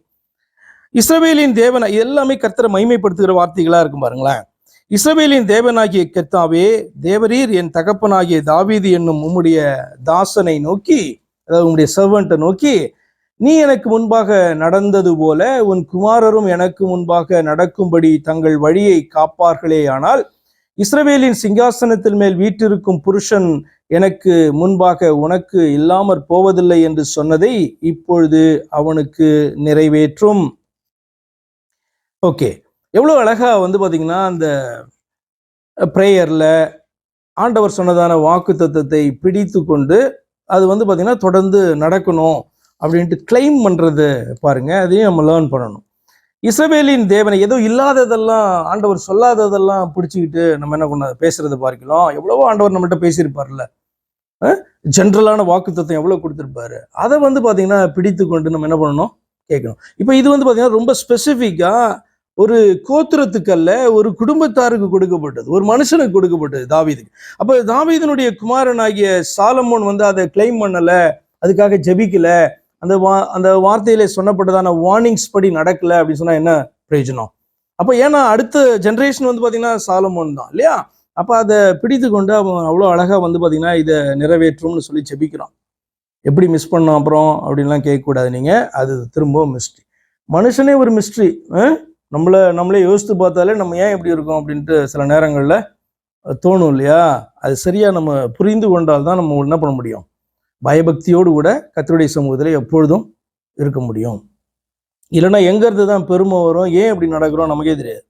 இஸ்ரவேலின் தேவன், எல்லாமே கர்த்தரை மகிமைப்படுத்துகிற வார்த்தைகளா இருக்கும் பாருங்களேன். இஸ்ரவேலின் தேவனாகிய கர்த்தாவே, தேவரீர் என் தகப்பனாகிய தாவீது என்னும் உம்முடைய தாசனை நோக்கி, அதாவது உம்முடைய சர்வன்ட்டை நோக்கி, நீ எனக்கு முன்பாக நடந்தது போல உன் குமாரரும் எனக்கு முன்பாக நடக்கும்படி தங்கள் வழியை காப்பார்களே. ஆனால் இஸ்ரவேலின் சிங்காசனத்தில் மேல் வீற்றிருக்கும் புருஷன் எனக்கு முன்பாக உனக்கு இல்லாமற் போவதில்லை என்று சொன்னதை இப்பொழுது அவனுக்கு நிறைவேற்றும். ஓகே, எவ்வளவு அழகா பாத்தீங்கன்னா அந்த பிரேயர்ல ஆண்டவர் சொன்னதான வாக்கு தத்தத்தை பிடித்து கொண்டு அது பாத்தீங்கன்னா தொடர்ந்து நடக்கணும் அப்படின்ட்டு கிளைம் பண்றது பாருங்க. அதையும் நம்ம லேர்ன் பண்ணணும். இஸ்ரவேலின் தேவனை ஏதோ இல்லாததெல்லாம், ஆண்டவர் சொல்லாததெல்லாம் பிடிச்சிக்கிட்டு நம்ம என்ன பண்ண பேசுறது பார்க்கலாம். எவ்வளவோ ஆண்டவர் நம்மள்கிட்ட பேசியிருப்பார்ல, ஜென்ரலான வாக்கு தத்துவம் எவ்வளவு கொடுத்திருப்பாரு. அதை பாத்தீங்கன்னா பிடித்து கொண்டு நம்ம என்ன பண்ணணும், கேட்கணும். இப்ப இது பாத்தீங்கன்னா ரொம்ப ஸ்பெசிபிக்கா ஒரு கோத்திரத்துக்கு அல்ல, ஒரு குடும்பத்தாருக்கு கொடுக்கப்பட்டது, ஒரு மனுஷனுக்கு கொடுக்கப்பட்டது, தாவீதுக்கு. அப்ப தாவீதினுடைய குமாரனாகிய சாலமோன் அதை கிளைம் பண்ணல, அதுக்காக ஜெபிக்கல, அந்த வார்த்தையில சொன்னப்பட்டதான வார்னிங்ஸ் படி நடக்கல அப்படின்னு சொன்னா என்ன பிரயோஜனம்? அப்ப ஏன்னா அடுத்த ஜெனரேஷன் பாத்தீங்கன்னா சாலமோன் தான் இல்லையா? அப்போ அதை பிடித்து கொண்டு அவன் அவ்வளோ அழகாக வந்து பார்த்தீங்கன்னா இதை நிறைவேற்றும்னு சொல்லி ஜெபிக்கிறான். எப்படி மிஸ் பண்ணோம் அப்புறம் அப்படின்லாம் கேட்கக்கூடாது நீங்கள். அது திரும்பவும் மிஸ்ட்ரி. மனுஷனே ஒரு மிஸ்ட்ரி. நம்மளே யோசித்து பார்த்தாலே நம்ம ஏன் இப்படி இருக்கோம் அப்படின்ட்டு சில நேரங்களில் தோணும் இல்லையா? அது சரியாக நம்ம புரிந்து கொண்டால் தான் நம்ம என்ன பண்ண முடியும், பயபக்தியோடு கூட கர்த்தருடைய சமூகத்தில் எப்பொழுதும் இருக்க முடியும். இல்லைன்னா எங்கேருந்து தான் பெருமை வரும், ஏன் இப்படி நடக்கிறோம் நமக்கே தெரியாது.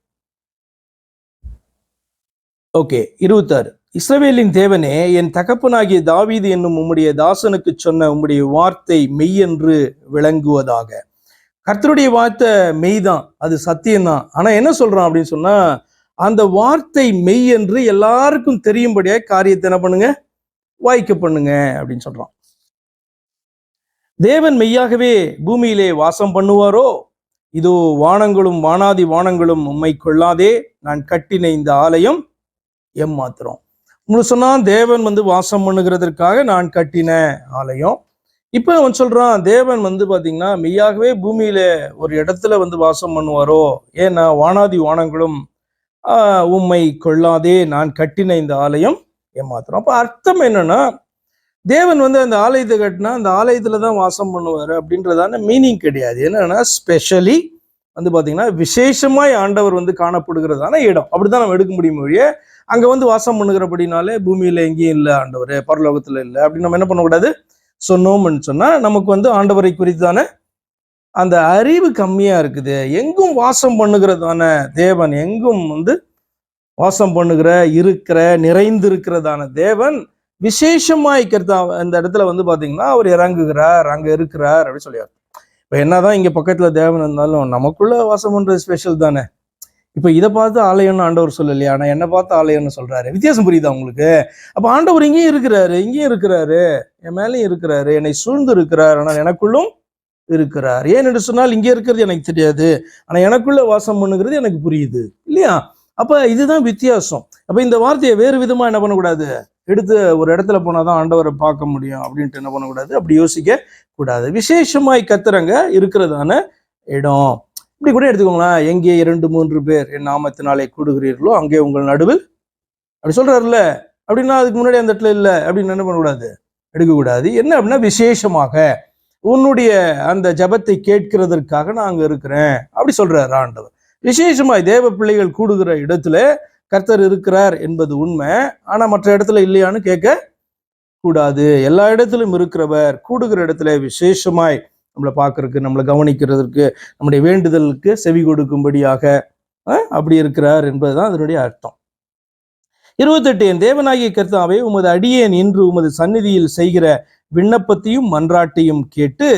ஓகே, 26. இஸ்ரவேலின் தேவனே, என் தகப்பனாகிய தாவீது என்னும் உம்முடைய தாசனுக்கு சொன்ன உம்முடைய வார்த்தை மெய் என்று விளங்குவதாக. கர்த்தருடைய வார்த்தை மெய் தான், அது சத்தியம்தான். ஆனா என்ன சொல்றான் அப்படின்னு சொன்னா, அந்த வார்த்தை மெய் என்று எல்லாருக்கும் தெரியும்படியா காரியத்தை என்ன பண்ணுங்க, வாய்க்க பண்ணுங்க அப்படின்னு சொல்றான். தேவன் மெய்யாகவே பூமியிலே வாசம் பண்ணுவாரோ? இதோ வானங்களும் வானாதி வானங்களும் உம்மை கொள்ளாதே, நான் கட்டின இந்த ஆலயம் ஏமாத்திரம். உங்களுக்கு சொன்னா தேவன் வந்து வாசம் பண்ணுகிறதற்காக நான் கட்டின ஆலயம். இப்ப அவன் சொல்றான், தேவன் வந்து பாத்தீங்கன்னா மெய்யாகவே பூமியில ஒரு இடத்துல வந்து வாசம் பண்ணுவாரோ? ஏன்னா வானாதி வானங்களும் உம்மை கொள்ளாதே, நான் கட்டின இந்த ஆலயம் ஏமாத்திரம். அப்ப அர்த்தம் என்னன்னா, தேவன் வந்து அந்த ஆலயத்தை கட்டினா அந்த ஆலயத்துல தான் வாசம் பண்ணுவாரு அப்படின்றதான மீனிங் கிடையாது. என்னன்னா ஸ்பெஷலி வந்து பாத்தீங்கன்னா விசேஷமாய் ஆண்டவர் வந்து காணப்படுகிறதான இடம், அப்படிதான் நம்ம எடுக்க முடியும். வழிய அங்க வந்து வாசம் பண்ணுகிறபடினாலே பூமியில எங்கேயும் இல்லை ஆண்டவர், பரலோகத்துல இல்லை அப்படின்னு நம்ம என்ன பண்ணக்கூடாது சொன்னோம்னு சொன்னா, நமக்கு வந்து ஆண்டவரை குறித்தான அந்த அறிவு கம்மியா இருக்குது. எங்கும் வாசம் பண்ணுகிறதான தேவன், எங்கும் வந்து வாசம் பண்ணுகிற இருக்கிற நிறைந்திருக்கிறதான தேவன் விசேஷமாய் அந்த இடத்துல வந்து பாத்தீங்கன்னா அவர் இறங்குகிறார், அங்க இருக்கிறார் அப்படின்னு சொல்லியார். இப்ப என்னதான் இங்க பக்கத்துல தேவன் இருந்தாலும் நமக்குள்ள வாசம் பண்றது ஸ்பெஷல் தானே. இப்ப இதை பார்த்து ஆலயம்னு ஆண்டவர் சொல்லலையா, ஆனா என்ன பார்த்து ஆலயம்னு சொல்றாரு. வித்தியாசம் புரியுதா உங்களுக்கு? அப்ப ஆண்டவர் இங்கேயும் இருக்கிறாரு, இங்கேயும் இருக்கிறாரு, என் மேலேயும் இருக்கிறாரு, என்னை சூழ்ந்து இருக்கிறார், ஆனால் எனக்குள்ளும் இருக்கிறார். ஏன் என்று சொன்னால் இங்கே இருக்கிறது எனக்கு தெரியாது, ஆனா எனக்குள்ள வாசம் பண்ணுகிறது எனக்கு புரியுது இல்லையா? அப்ப இதுதான் வித்தியாசம். அப்ப இந்த வார்த்தையை வேறு விதமா என்ன பண்ணக்கூடாது, எடுத்து ஒரு இடத்துல போனாதான் ஆண்டவரை பார்க்க முடியும் அப்படின்ட்டு என்ன பண்ணக்கூடாது, அப்படி யோசிக்க கூடாது. விசேஷமாய் கத்துறங்க இருக்கிறதான இடம். இப்படி கூட எடுத்துக்கோங்களேன், எங்கே 2-3 பேர் என் நாமத்தினாலே கூடுகிறீர்களோ அங்கே உங்கள் நடுவில் அப்படி சொல்றாருல்ல. அப்படின்னா அதுக்கு முன்னாடி அந்த இடத்துல இல்லை அப்படின்னு என்ன பண்ணக்கூடாது, எடுக்கக்கூடாது. என்ன அப்படின்னா விசேஷமாக உன்னுடைய அந்த ஜபத்தை கேட்கிறதற்காக நான் அங்க இருக்கிறேன் அப்படி சொல்றாரு ஆண்டவர். விசேஷமாய் தேவ பிள்ளைகள் கூடுகிற இடத்துல கர்த்தர் இருக்கிறார் என்பது உண்மை. ஆனா மற்ற இடத்துல இல்லையான்னு கேட்க கூடாது. எல்லா இடத்திலும் இருக்கிறவர் கூடுகிற இடத்துல விசேஷமாய் நம்மளை பார்க்கறதுக்கு, நம்மளை கவனிக்கிறதுக்கு, நம்முடைய வேண்டுதலுக்கு செவி கொடுக்கும்படியாக அப்படி இருக்கிறார் என்பதுதான் அதனுடைய அர்த்தம். 28. என் தேவனாகிய கர்த்தாவே, உமது அடியேன் இன்று உமது சந்நிதியில் செய்கிற விண்ணப்பத்தையும் மன்றாட்டையும் கேட்டு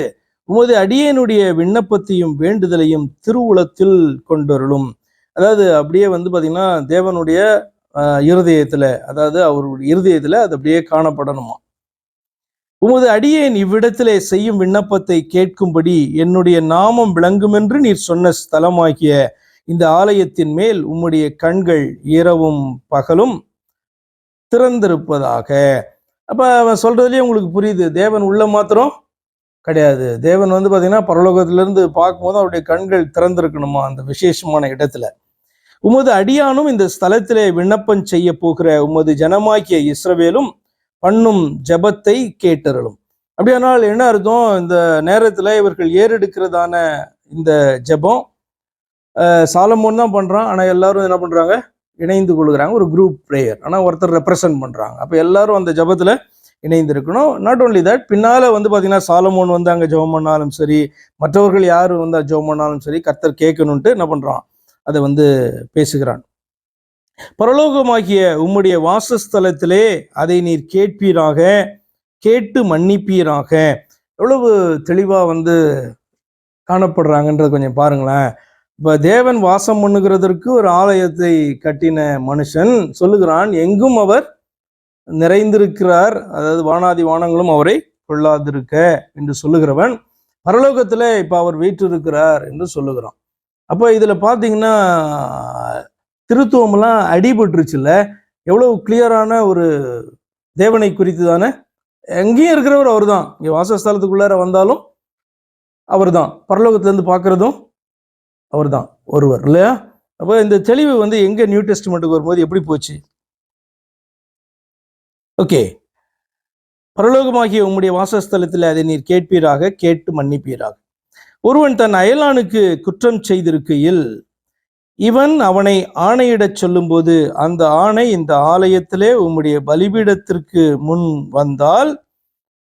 உமது அடியேனுடைய விண்ணப்பத்தையும் வேண்டுதலையும் திருவுளத்தில் கொண்டருளும். அதாவது அப்படியே வந்து பாத்தீங்கன்னா தேவனுடைய இருதயத்துல, அதாவது அவருடைய இருதயத்துல அது அப்படியே காணப்படணுமா. உமது அடியேன் இவ்விடத்திலே செய்யும் விண்ணப்பத்தை கேட்கும்படி என்னுடைய நாமம் விளங்குமென்று நீர் சொன்ன ஸ்தலமாகிய இந்த ஆலயத்தின் மேல் உம்முடைய கண்கள் இரவும் பகலும் திறந்திருப்பதாக. அப்ப அவன் சொல்றதுலயே உங்களுக்கு புரியுது, தேவன் உள்ள மாத்திரம் கிடையாது. தேவன் வந்து பாத்தீங்கன்னா பரலோகத்திலிருந்து பார்க்கும்போது அவருடைய கண்கள் திறந்திருக்கணுமா அந்த விசேஷமான இடத்துல. உமது அடியானும் இந்த ஸ்தலத்திலே விண்ணப்பம் செய்ய போகிற உமது ஜனமாகிய இஸ்ரவேலும் பண்ணும் ஜபத்தை கேட்டருளும். அப்படியானால் என்ன அர்த்தம், இந்த நேரத்துல இவர்கள் ஏறெடுக்கிறதான இந்த ஜபம் சாலமோன் தான் பண்றான், ஆனா எல்லாரும் என்ன பண்றாங்க, இணைந்து கொள்கிறாங்க. ஒரு குரூப் பிரேயர், ஆனா ஒருத்தர் ரெப்ரசன்ட் பண்றாங்க. அப்ப எல்லாரும் அந்த ஜபத்துல இணைந்து இருக்கணும். நாட் ஓன்லி தட், பின்னால வந்து பாத்தீங்கன்னா சாலமோன் வந்து அங்க ஜெபம் பண்ணாலும் சரி, மற்றவர்கள் யாரு வந்து ஜெபம் பண்ணாலும் சரி, கர்த்தர் கேட்கணும்ட்டு என்ன பண்றான், அதை வந்து பேசுகிறான். பரலோகமாகிய உம்முடைய வாசஸ்தலத்திலே அதை நீர் கேட்பீராக, கேட்டு மன்னிப்பீராக. எவ்வளவு தெளிவா வந்து காணப்படுறாங்கன்றது கொஞ்சம் பாருங்களேன். இப்ப தேவன் வாசம் பண்ணுகிறதற்கு ஒரு ஆலயத்தை கட்டின மனுஷன் சொல்லுகிறான், எங்கும் அவர் நிறைந்திருக்கிறார், அதாவது வானாதி வானங்களும் அவரை கொள்ளாதிருக்க என்று சொல்லுகிறவன் பரலோகத்துல இப்ப அவர் வீற்றிருக்கிறார் என்று சொல்லுகிறான். அப்ப இதுல பாத்தீங்கன்னா திருத்துவம்லாம் அடிபட்டுருச்சுல்ல. எவ்வளவு கிளியரான ஒரு தேவனை குறித்து தானே. எங்கேயும் இருக்கிறவர் அவர் தான், இங்க வாசஸ்தலத்துக்குள்ளார வந்தாலும் அவர் தான், பரலோகத்துல இருந்து பார்க்கறதும் அவர் தான் ஒருவர் இல்லையா. அப்போ இந்த தெளிவு வந்து எங்க நியூ டெஸ்ட்மெண்ட்டுக்கு வரும்போது எப்படி போச்சு, ஓகே. பரலோகமாகிய உம்முடைய வாசஸ்தலத்தில் அதை நீர் கேட்பீராக, கேட்டு மன்னிப்பீராக. ஒருவன் தன் அயலானுக்கு குற்றம் செய்திருக்கையில் இவன் அவனை ஆணையிடச் சொல்லும்போது அந்த ஆணை இந்த ஆலயத்திலே உம்முடைய பலிபீடத்திற்கு முன் வந்தால்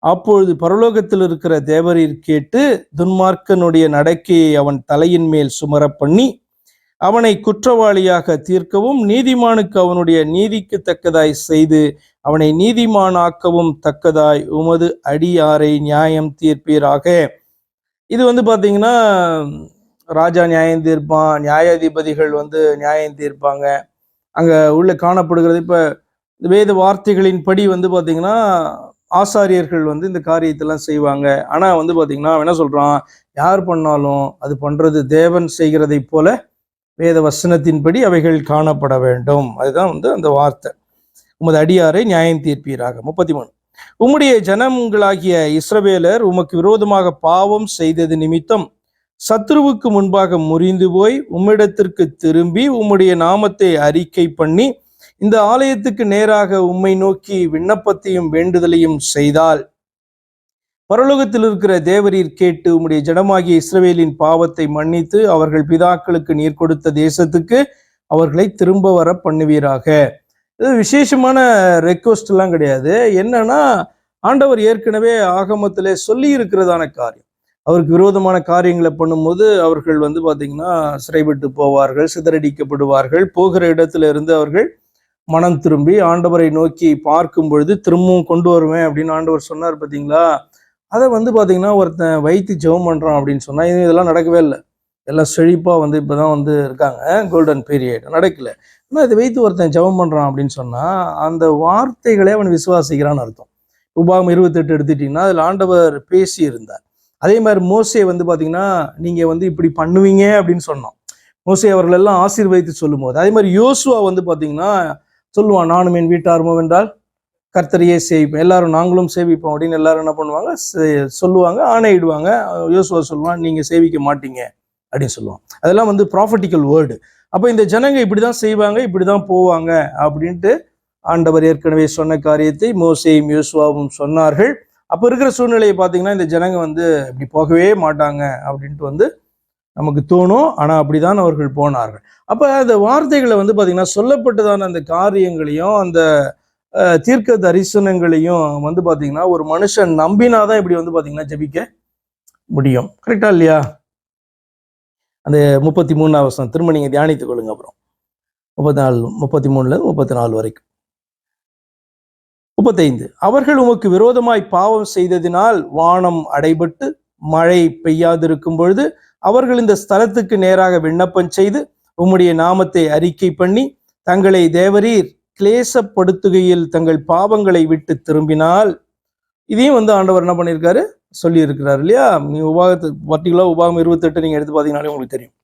அப்பொழுது பரலோகத்தில் இருக்கிற தேவரீர் கேட்டு துன்மார்க்கனுடைய நடக்கையை அவன் தலையின் மேல் சுமர பண்ணி அவனை குற்றவாளியாக தீர்க்கவும் நீதிமானுக்கு அவனுடைய நீதிக்கு தக்கதாய் செய்து அவனை நீதிமானாக்கவும் தக்கதாய் உமது அடியாரை நியாயம் தீர்ப்பீராக. இது பாத்தீங்கன்னா ராஜா நியாயம் தீர்ப்பான், நியாயாதிபதிகள் நியாயம் தீர்ப்பாங்க. அங்க உள்ள காணப்படுகிறது. இப்ப வேத வார்த்தைகளின் படி பாத்தீங்கன்னா ஆசாரியர்கள் இந்த காரியத்தெல்லாம் செய்வாங்க. ஆனா பாத்தீங்கன்னா அவன் என்ன சொல்றான், யார் பண்ணாலும் அது பண்றது தேவன் செய்கிறதை போல வேத வசனத்தின்படி அவைகள் காணப்பட வேண்டும். அதுதான் அந்த வார்த்தை. உமது அடியாரை நியாயம் தீர்ப்பீராக. 33. உம்முடைய ஜனங்களாகிய இஸ்ரவேலர் உமக்கு விரோதமாக பாவம் செய்தது நிமித்தம் சத்ருவுக்கு முன்பாக முறிந்து போய் உம்மிடத்திற்கு திரும்பி உம்முடைய நாமத்தை அறிக்கை பண்ணி இந்த ஆலயத்துக்கு நேராக உம்மை நோக்கி விண்ணப்பத்தையும் வேண்டுதலையும் செய்தால் பரலோகத்தில் இருக்கிற தேவரீர் கேட்டு உம்முடைய ஜனமாகிய இஸ்ரவேலின் பாவத்தை மன்னித்து அவர்கள் பிதாக்களுக்கு நீர் கொடுத்த தேசத்துக்கு அவர்களை திரும்ப வர பண்ணுவீராக. இது விசேஷமான ரெக்வஸ்ட் எல்லாம் கிடையாது. என்னன்னா ஆண்டவர் ஏற்கனவே ஆகமத்திலே சொல்லி இருக்கிறதான காரியம். அவருக்கு விரோதமான காரியங்களை பண்ணும்போது அவர்கள் பாத்தீங்கன்னா சிறைப்பட்டு போவார்கள், சிதறடிக்கப்படுவார்கள். போகிற இடத்துல இருந்து அவர்கள் மனம் திரும்பி ஆண்டவரை நோக்கி பார்க்கும் பொழுது திரும்பவும் கொண்டு வருவேன் அப்படின்னு ஆண்டவர் சொன்னார் பார்த்தீங்களா. அதை பாத்தீங்கன்னா ஒருத்தன் வைத்து ஜெபம் பண்றான் அப்படின்னு சொன்னா இதெல்லாம் நடக்கவே இல்லை. எல்லாம் செழிப்பா இப்பதான் இருக்காங்க, கோல்டன் பீரியட் நடக்கல. ஆனால் இதை வைத்து ஒருத்தன் ஜெபம் பண்றான் அப்படின்னு சொன்னா அந்த வார்த்தைகளே அவன் விசுவாசிக்கிறான்னு அர்த்தம். உபாகம் 28 எடுத்துட்டீங்கன்னா அதுல ஆண்டவர் பேசி இருந்தார். அதே மாதிரி மோசே பாத்தீங்கன்னா நீங்க இப்படி பண்ணுவீங்க அப்படின்னு சொன்னோம். மோசே அவர்கள் எல்லாம் ஆசீர்வதித்து சொல்லும் போது அதே மாதிரி யோசுவா பாத்தீங்கன்னா சொல்லுவான், நானும் என் வீட்டாருமோ என்றால் கர்த்தரையே சேவிப்போம், எல்லாரும் நாங்களும் சேவிப்போம் அப்படின்னு எல்லாரும் என்ன பண்ணுவாங்க, சொல்லுவாங்க, ஆணையிடுவாங்க. யோசுவா சொல்லுவான், நீங்க சேவிக்க மாட்டீங்க அப்படின்னு சொல்லுவான். அதெல்லாம் ப்ராஃபட்டிக்கல் வேர்டு. அப்போ இந்த ஜனங்க இப்படிதான் செய்வாங்க, இப்படிதான் போவாங்க அப்படின்ட்டு ஆண்டவர் ஏற்கனவே சொன்ன காரியத்தை மோசேயும் யோசுவாவும் சொன்னார்கள். அப்போ இருக்கிற சூழ்நிலையை பார்த்தீங்கன்னா இந்த ஜனங்க இப்படி போகவே மாட்டாங்க அப்படின்ட்டு நமக்கு தோணும். ஆனால் அப்படிதான் அவர்கள் போனார்கள். அப்போ அந்த வார்த்தைகளை பார்த்தீங்கன்னா சொல்லப்பட்டதான அந்த காரியங்களையும் அந்த தீர்க்க தரிசனங்களையும் பார்த்தீங்கன்னா ஒரு மனுஷன் நம்பினாதான் இப்படி பார்த்தீங்கன்னா ஜெபிக்க முடியும். கரெக்டா இல்லையா? அந்த 33ஆம் வசனம் திரும்ப நீங்க தியானித்துக் கொள்ளுங்க. அப்புறம் 33 34 வரைக்கும். 35. அவர்கள் உமக்கு விரோதமாய் பாவம் செய்ததினால் வானம் அடைபட்டு மழை பெய்யாதிருக்கும் பொழுது அவர்கள் இந்த ஸ்தலத்துக்கு நேராக விண்ணப்பம் செய்து உம்முடைய நாமத்தை அறிக்கை பண்ணி தங்களை தேவரீர் கிளேசப்படுத்துகையில் தங்கள் பாவங்களை விட்டு திரும்பினால், இதையும் ஆண்டவர் என்ன பண்ணியிருக்காரு சொல்லி இருக்கிறார் இல்லையா? நீ பர்டிகுலர் உபாகம் 28 நீங்க எடுத்து பார்த்தீங்கன்னாலே உங்களுக்கு தெரியும்.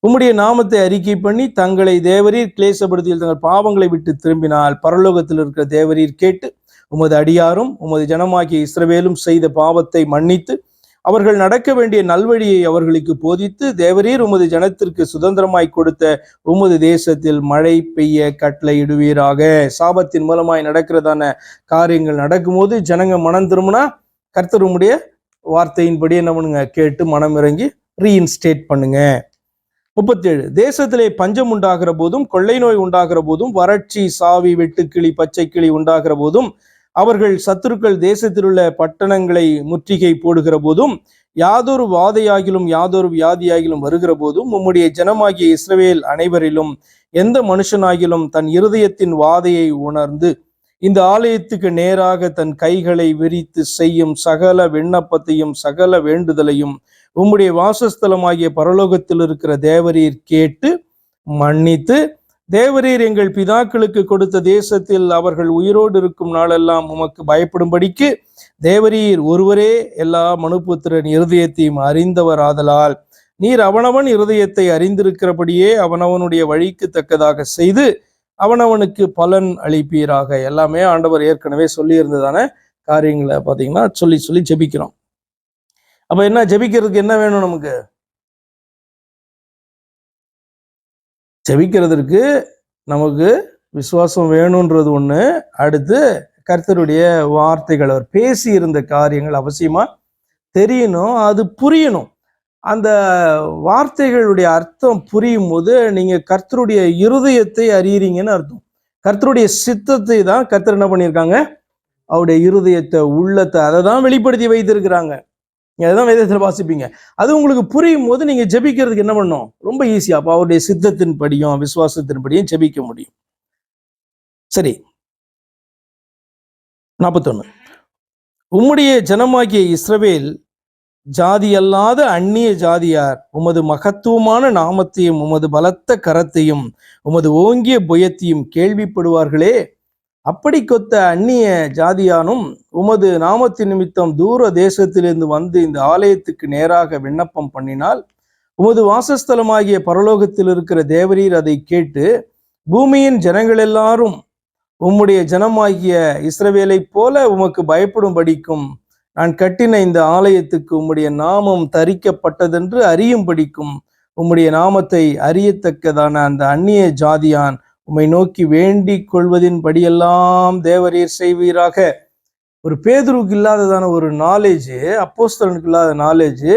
உம்முடைய நாமத்தை அறிக்கை பண்ணி தங்களை தேவரீர் கிளேசப்படுத்தியில் தங்கள் பாவங்களை விட்டு திரும்பினால் பரலோகத்தில் இருக்கிற தேவரீர் கேட்டு உமது அடியாரும் உமது ஜனமாகிய இஸ்ரவேலும் செய்த பாவத்தை மன்னித்து அவர்கள் நடக்க வேண்டிய நல்வழியை அவர்களுக்கு போதித்து தேவரீர் உமது ஜனத்திற்கு சுதந்திரமாய் கொடுத்த உமது தேசத்தில் மழை பெய்ய கட்டளையிடுவீராக. சாபத்தின் மூலமாய் நடக்கிறதான காரியங்கள் நடக்கும்போது ஜனங்க மனம் திரும்பினா கர்த்தர் உம்முடைய வார்த்தையின்படி என்ன பண்ணுங்க, கேட்டு மனம் இறங்கி ரீஇன்ஸ்டேட் பண்ணுங்க. 37. தேசத்திலே பஞ்சம் உண்டாகிற போதும் கொள்ளை நோய் உண்டாகிற போதும் வறட்சி சாவி வெட்டுக்கிளி பச்சை கிளி உண்டாகிற போதும் அவர்கள் சத்துருக்கள் தேசத்தில் உள்ள பட்டணங்களை முற்றுகை போடுகிற போதும் யாதொரு வாதையாகிலும் யாதொரு வியாதியாகிலும் வருகிற போதும் உம்முடைய ஜனமாகிய இஸ்ரவேல் அனைவரிலும் எந்த மனுஷனாகிலும் தன் இருதயத்தின் வாதையை உணர்ந்து இந்த ஆலயத்துக்கு நேராக தன் கைகளை விரித்து செய்யும் சகல விண்ணப்பத்தையும் சகல வேண்டுதலையும் உம்முடைய வாசஸ்தலமாகிய பரலோகத்தில் இருக்கிற தேவரீர் கேட்டு மன்னித்து தேவரீர் எங்கள் பிதாக்களுக்கு கொடுத்த தேசத்தில் அவர்கள் உயிரோடு இருக்கும் நாளெல்லாம் உமக்கு பயப்படும்படிக்கு தேவரீர் ஒருவரே எல்லா மனுபுத்திரன் இருதயத்தையும் அறிந்தவர் ஆதலால் நீர் அவனவன் இருதயத்தை அறிந்திருக்கிறபடியே அவனவனுடைய வழிக்கு தக்கதாக செய்து அவனவனுக்கு பலன் அளிப்பீராக. எல்லாமே ஆண்டவர் ஏற்கனவே சொல்லி இருந்ததான காரியங்களை பார்த்தீங்கன்னா சொல்லி சொல்லி ஜெபிக்கிறோம். அப்ப என்ன ஜெபிக்கிறதுக்கு என்ன வேணும்? நமக்கு ஜெபிக்கிறதுக்கு நமக்கு விசுவாசம் வேணும்ன்றது ஒண்ணு, அடுத்து கர்த்தருடைய வார்த்தைகள், அவர் பேசி இருந்த காரியங்கள் அவசியமா தெரியணும், அது புரியணும். அந்த வார்த்தைகளுடைய அர்த்தம் புரியும் போது நீங்க கர்த்தருடைய இருதயத்தை அறியறீங்கன்னு அர்த்தம். கர்த்தருடைய சித்தத்தை தான் கர்த்தர் என்ன பண்ணியிருக்காங்க, அவருடைய இருதயத்தை, உள்ளத்தை, அதை தான் வெளிப்படுத்தி வைத்திருக்கிறாங்க. அதுதான் வேதத்தில் வாசிப்பீங்க. அது உங்களுக்கு புரியும் போது நீங்க ஜெபிக்கிறதுக்கு என்ன பண்ணும், ரொம்ப ஈஸியா. அப்போ அவருடைய சித்தத்தின் படியும் விசுவாசத்தின் படியும் ஜெபிக்க முடியும். சரி, 41. உம்முடைய ஜனமாகிய இஸ்ரவேல் ஜாதி அல்லாத அந்நிய ஜாதியார் உமது மகத்துவமான நாமத்தையும் உமது பலத்த கரத்தையும் உமது ஓங்கிய புயத்தையும் கேள்விப்படுவார்களே. அப்படி கொத்த அந்நிய ஜாதியானும் உமது நாமத்தின் நிமித்தம் தூர தேசத்திலிருந்து வந்து இந்த ஆலயத்துக்கு நேராக விண்ணப்பம் பண்ணினால், உமது வாசஸ்தலமாகிய பரலோகத்தில் இருக்கிற தேவரீர் அதை கேட்டு பூமியின் ஜனங்கள் எல்லாரும் உம்முடைய ஜனமாகிய இஸ்ரவேலை போல உமக்கு பயப்படும்படிக்கும் நான் கட்டின இந்த ஆலயத்துக்கு உம்முடைய நாமம் தரிக்கப்பட்டதென்று அறியும்படிக்கும் உம்முடைய நாமத்தை அறியத்தக்கதான அந்த அந்நிய ஜாதியான் உம்மை நோக்கி வேண்டிக் கொள்வதின் படியெல்லாம் தேவரீர் செய்வீராக. ஒரு பேதுருக்கு இல்லாததான ஒரு நாலேஜ், அப்போஸ்தலனுக்கு இல்லாத நாலேஜ்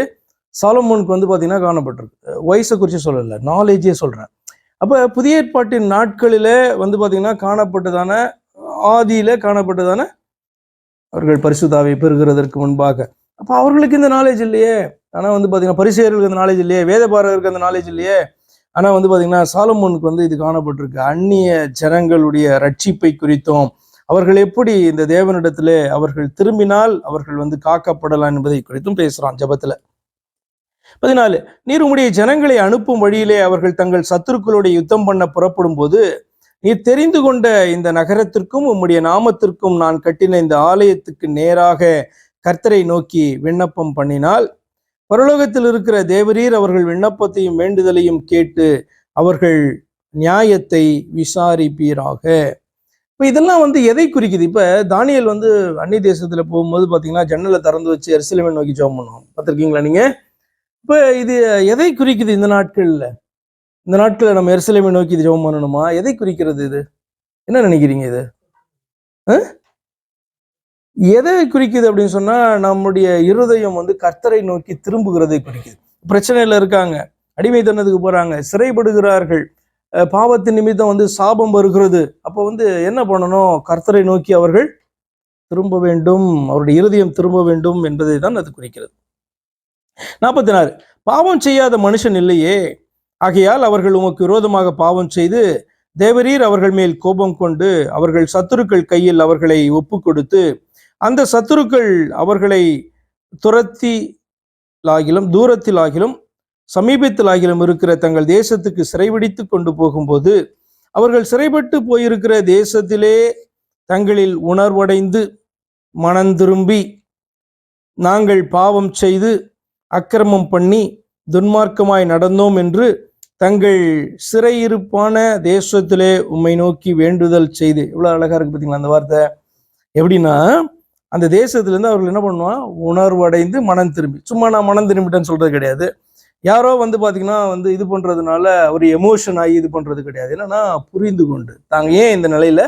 சாலமோனுக்கு வந்து பார்த்தீங்கன்னா காணப்பட்டிருக்கு. வயசை குறித்து சொல்லலை, நாலேஜே சொல்றேன். அப்போ புதிய ஏற்பாட்டின் நாட்களில வந்து பார்த்தீங்கன்னா காணப்பட்டதான, ஆதியில காணப்பட்டதான அவர்கள் பரிசுத்தாவை பெறுகிறதற்கு முன்பாக, அப்போ அவர்களுக்கு இந்த நாலேஜ் இல்லையே. ஆனால் வந்து பார்த்தீங்கன்னா பரிசேயர்களுக்கு அந்த நாலேஜ் இல்லையே, வேதபாரகருக்கு அந்த நாலேஜ் இல்லையே. ஆனால் வந்து பார்த்தீங்கன்னா சாலமோனுக்கு வந்து இது காணப்பட்டிருக்கு. அந்நிய ஜனங்களுடைய ரட்சிப்பை குறித்தும் அவர்கள் எப்படி இந்த தேவனிடத்திலே அவர்கள் திரும்பினால் அவர்கள் வந்து காக்கப்படலாம் என்பதை குறித்தும் பேசுறான் ஜெபத்துல. 14. நீர் உம்முடைய ஜனங்களை அனுப்பும் வழியிலே அவர்கள் தங்கள் சத்துருக்களோட யுத்தம் பண்ண புறப்படும் போது நீர் தெரிந்து கொண்ட இந்த நகரத்திற்கும் உம்முடைய நாமத்திற்கும் நான் கட்டின இந்த ஆலயத்துக்கு நேராக கர்த்தரை நோக்கி விண்ணப்பம் பண்ணினால், பரலோகத்தில் இருக்கிற தேவரீர் அவர்கள் விண்ணப்பத்தையும் வேண்டுதலையும் கேட்டு அவர்கள் நியாயத்தை விசாரிப்பீராக. இப்போ இதெல்லாம் வந்து எதை குறிக்குது? இப்போ தானியேல் வந்து அந்நிய தேசத்துல போகும்போது பார்த்தீங்கன்னா ஜன்னலை திறந்து வச்சு எருசலேமை நோக்கி ஜெபம் பண்ணுவோம், பார்த்துருக்கீங்களா நீங்க? இப்போ இது எதை குறிக்குது? இந்த நாட்கள்ல நம்ம எருசலேமை நோக்கி இது ஜெபம் பண்ணணுமா? எதை குறிக்கிறது? இது என்ன நினைக்கிறீங்க? இது எதை குறிக்குது அப்படின்னு சொன்னா, நம்முடைய இருதயம் வந்து கர்த்தரை நோக்கி திரும்புகிறதை குறிக்குது. பிரச்சனையில இருக்காங்க, அடிமைத்தனத்துக்கு போறாங்க, சிறைப்படுகிறார்கள், பாவத்தின் நிமித்தம் வந்து சாபம் வருகிறது. அப்போ வந்து என்ன பண்ணணும்? கர்த்தரை நோக்கி அவர்கள் திரும்ப வேண்டும், அவருடைய இருதயம் திரும்ப வேண்டும் என்பதை தான் அது குறிக்கிறது. 44. பாவம் செய்யாத மனுஷன் இல்லையே, ஆகையால் அவர்கள் உமக்கு விரோதமாக பாவம் செய்து தேவரீர் அவர்கள் மேல் கோபம் கொண்டு அவர்கள் சத்துருக்கள் கையில் அவர்களை ஒப்பு கொடுத்து அந்த சத்துருக்கள் அவர்களை துரத்திலாகிலும் தூரத்திலாகிலும் சமீபத்திலாகிலும் இருக்கிற தங்கள் தேசத்துக்கு சிறைபிடித்து கொண்டு போகும்போது அவர்கள் சிறைப்பட்டு போயிருக்கிற தேசத்திலே தங்களில் உணர்வடைந்து மனம் திரும்பி நாங்கள் பாவம் செய்து அக்கிரமம் பண்ணி துன்மார்க்கமாய் நடந்தோம் என்று தங்கள் சிறையிருப்பான தேசத்திலே உம்மை நோக்கி வேண்டுதல் செய்து. இவ்வளவு அழகா இருக்கு பார்த்தீங்களா அந்த வார்த்தை? எப்படின்னா, அந்த தேசத்திலேருந்து அவர்கள் என்ன பண்ணுவான், உணர்வடைந்து மனம் திரும்பி. சும்மா நான் மனம் திரும்பிட்டேன்னு சொல்றது கிடையாது. யாரோ வந்து பார்த்தீங்கன்னா வந்து இது பண்றதுனால ஒரு எமோஷன் ஆகி இது பண்றது கிடையாது. என்னன்னா, புரிந்து கொண்டு தாங்க ஏன் இந்த நிலையில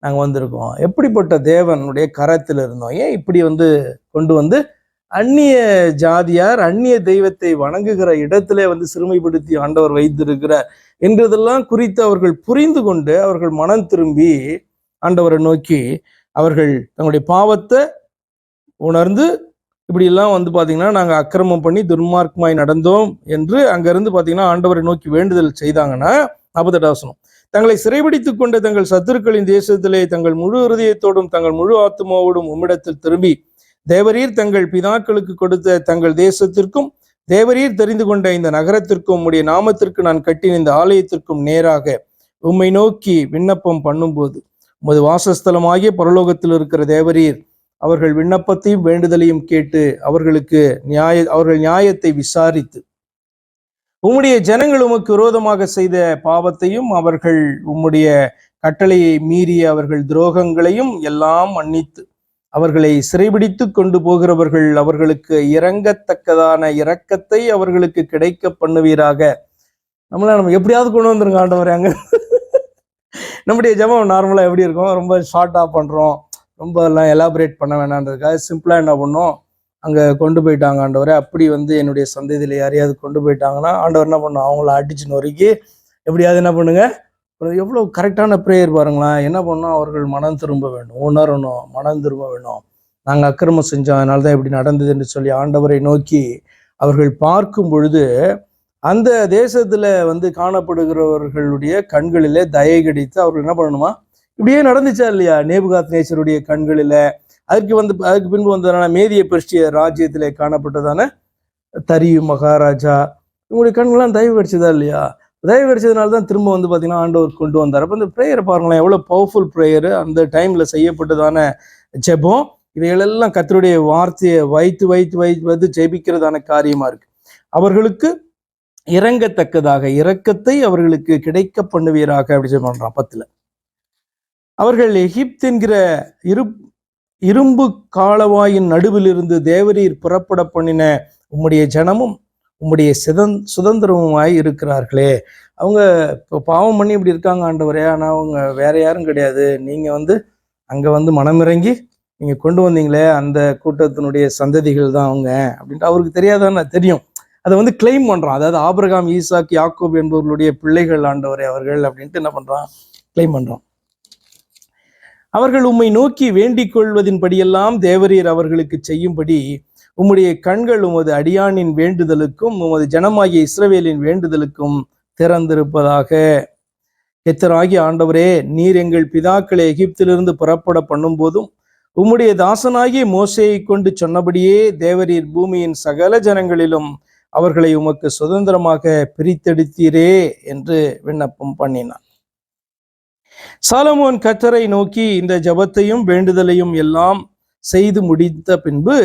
நாங்கள் வந்திருக்கோம், எப்படிப்பட்ட தேவனுடைய கரத்தில் இருந்தோம், ஏன் இப்படி வந்து கொண்டு வந்து அந்நிய ஜாதியார் அந்நிய தெய்வத்தை வணங்குகிற இடத்திலே வந்து சிறுமைப்படுத்தி ஆண்டவர் வைத்திருக்கிறார் என்றதெல்லாம் குறித்து அவர்கள் புரிந்து கொண்டு அவர்கள் மனம் திரும்பி ஆண்டவரை நோக்கி அவர்கள் தங்களுடைய பாவத்தை உணர்ந்து இப்படி எல்லாம் வந்து பாத்தீங்கன்னா நாங்கள் அக்கிரமம் பண்ணி துன்மார்க்கமாய் நடந்தோம் என்று அங்கிருந்து பாத்தீங்கன்னா ஆண்டவரை நோக்கி வேண்டுதல் செய்தாங்கன்னா, 48 வசனம், தங்களை சிறைபிடித்துக் கொண்ட தங்கள் சத்துருக்களின் தேசத்திலே தங்கள் முழு இருதயத்தோடும் தங்கள் முழு ஆத்மாவோடும் உம்மிடத்தில் திரும்பி தேவரீர் தங்கள் பிதாக்களுக்கு கொடுத்த தங்கள் தேசத்திற்கும் தேவரீர் தெரிந்து கொண்ட இந்த நகரத்திற்கும் உம்முடைய நாமத்திற்கு நான் கட்டின இந்த ஆலயத்திற்கும் நேராக உம்மை நோக்கி விண்ணப்பம் பண்ணும்போது உமது வாசஸ்தலமாகிய பரலோகத்தில் இருக்கிற தேவரீர் அவர்கள் விண்ணப்பத்தையும் வேண்டுதலையும் கேட்டு அவர்கள் நியாயத்தை விசாரித்து உம்முடைய ஜனங்கள் உமக்கு விரோதமாக செய்த பாவத்தையும் அவர்கள் உம்முடைய கட்டளையை மீறிய அவர்கள் துரோகங்களையும் எல்லாம் மன்னித்து அவர்களை சிறைபிடித்து கொண்டு போகிறவர்கள் அவர்களுக்கு இறங்கத்தக்கதான இரக்கத்தை அவர்களுக்கு கிடைக்க பண்ணுவீராக. நம்ம எப்படியாவது கொண்டு வந்துருங்க ஆண்டவர். அங்க நம்முடைய ஜெபம் நார்மலா எப்படி இருக்கும், ரொம்ப ஷார்ட்டா பண்றோம், ரொம்ப எல்லாம் எலாபரேட் பண்ண வேணான்றதுக்காக சிம்பிளாக என்ன பண்ணோம், அங்கே கொண்டு போயிட்டாங்க ஆண்டவரை. அப்படி என்னுடைய சந்ததியில் யாரையாவது கொண்டு போயிட்டாங்கன்னா ஆண்டவர் என்ன பண்ணும், அவங்கள அடிச்சு நொறுக்கி எப்படியாவது என்ன பண்ணுங்க. எவ்வளோ கரெக்டான ப்ரேயர் பாருங்களேன். என்ன பண்ணோம், அவர்கள் மனம் திரும்ப வேண்டும், உணரணும், மனம் திரும்ப வேணும். நாங்கள் அக்கிரமம் செஞ்சோம், அதனால தான் இப்படி நடந்தது என்று சொல்லி ஆண்டவரை நோக்கி அவர்கள் பார்க்கும் பொழுது அந்த தேசத்துல காணப்படுகிறவர்களுடைய கண்களிலே தயை கிடைத்து அவர்கள் என்ன பண்ணணுமா, இப்படியே நடந்துச்சா இல்லையா நேபுகாத்நேச்சருடைய கண்களில. அதுக்கு பின்பு வந்ததான மேதிய பெர்ஷிய ராஜ்யத்திலே காணப்பட்டதான தரியு மகாராஜா, இவங்களுடைய கண்கள்லாம் தயவு கிடைச்சதா இல்லையா? தயவு கிடைச்சதுனால தான் திரும்ப பார்த்தீங்கன்னா ஆண்டவர் கொண்டு வந்தார். அப்போ இந்த ப்ரேயரை பாருங்களேன், எவ்வளோ பவர்ஃபுல் ப்ரேயரு, அந்த டைமில் செய்யப்பட்டதான ஜெபம். இவைகளெல்லாம் கர்த்தருடைய வார்த்தையை வைத்து வைத்து வைத்து வைத்து ஜெபிக்கிறதான காரியமாக இருக்கு. அவர்களுக்கு இறங்கத்தக்கதாக இரக்கத்தை அவர்களுக்கு கிடைக்க பண்ணுவீராக அப்படி சொல்றான் 10. அவர்கள் எகிப்து என்கிற இரும்பு காலவாயின் நடுவில் இருந்து தேவரீர் புறப்பட பண்ணின உம்முடைய ஜனமும் உம்முடைய சுதந்திரமுமாய் இருக்கிறார்களே. அவங்க இப்போ பாவம் பண்ணி இப்படி இருக்காங்க ஆண்டவரே, ஆனால் அவங்க வேற யாரும் கிடையாது, நீங்க அங்க மனமிறங்கி நீங்க கொண்டு வந்தீங்களே அந்த கூட்டத்தினுடைய சந்ததிகள் தான் அவங்க அப்படின்ட்டு அவருக்கு தெரியாதானே? தெரியும். அதை கிளைம் பண்றான். அதாவது ஆபிரகாம், ஈசாக், யாக்கோப் என்பவர்களுடைய பிள்ளைகள் ஆண்டவரே அவர்கள் அப்படின்ட்டு என்ன பண்றான், கிளைம் பண்றான். அவர்கள் உம்மை நோக்கி வேண்டிக் கொள்வதின்படியெல்லாம் தேவரீர் அவர்களுக்கு செய்யும்படி உம்முடைய கண்கள் உமது அடியானின் வேண்டுதலுக்கும் உமது ஜனமாகிய இஸ்ரவேலின் வேண்டுதலுக்கும் திறந்திருப்பதாக. கர்த்தராகிய ஆண்டவரே, நீர் எங்கள் பிதாக்களை எகிப்திலிருந்து புறப்பட பண்ணும் போதும் உம்முடைய தாசனாகிய மோசேயை கொண்டு சொன்னபடியே தேவரீர் பூமியின் சகல ஜனங்களிலும் அவர்களை உமக்கு சுதந்திரமாக பிரித்தெடுத்தீரே என்று விண்ணப்பம் பண்ணினான். சாலமோன் கர்த்தரை நோக்கி இந்த ஜெபத்தையும் வேண்டுதலையும் எல்லாம் செய்து முடித்த பின்பு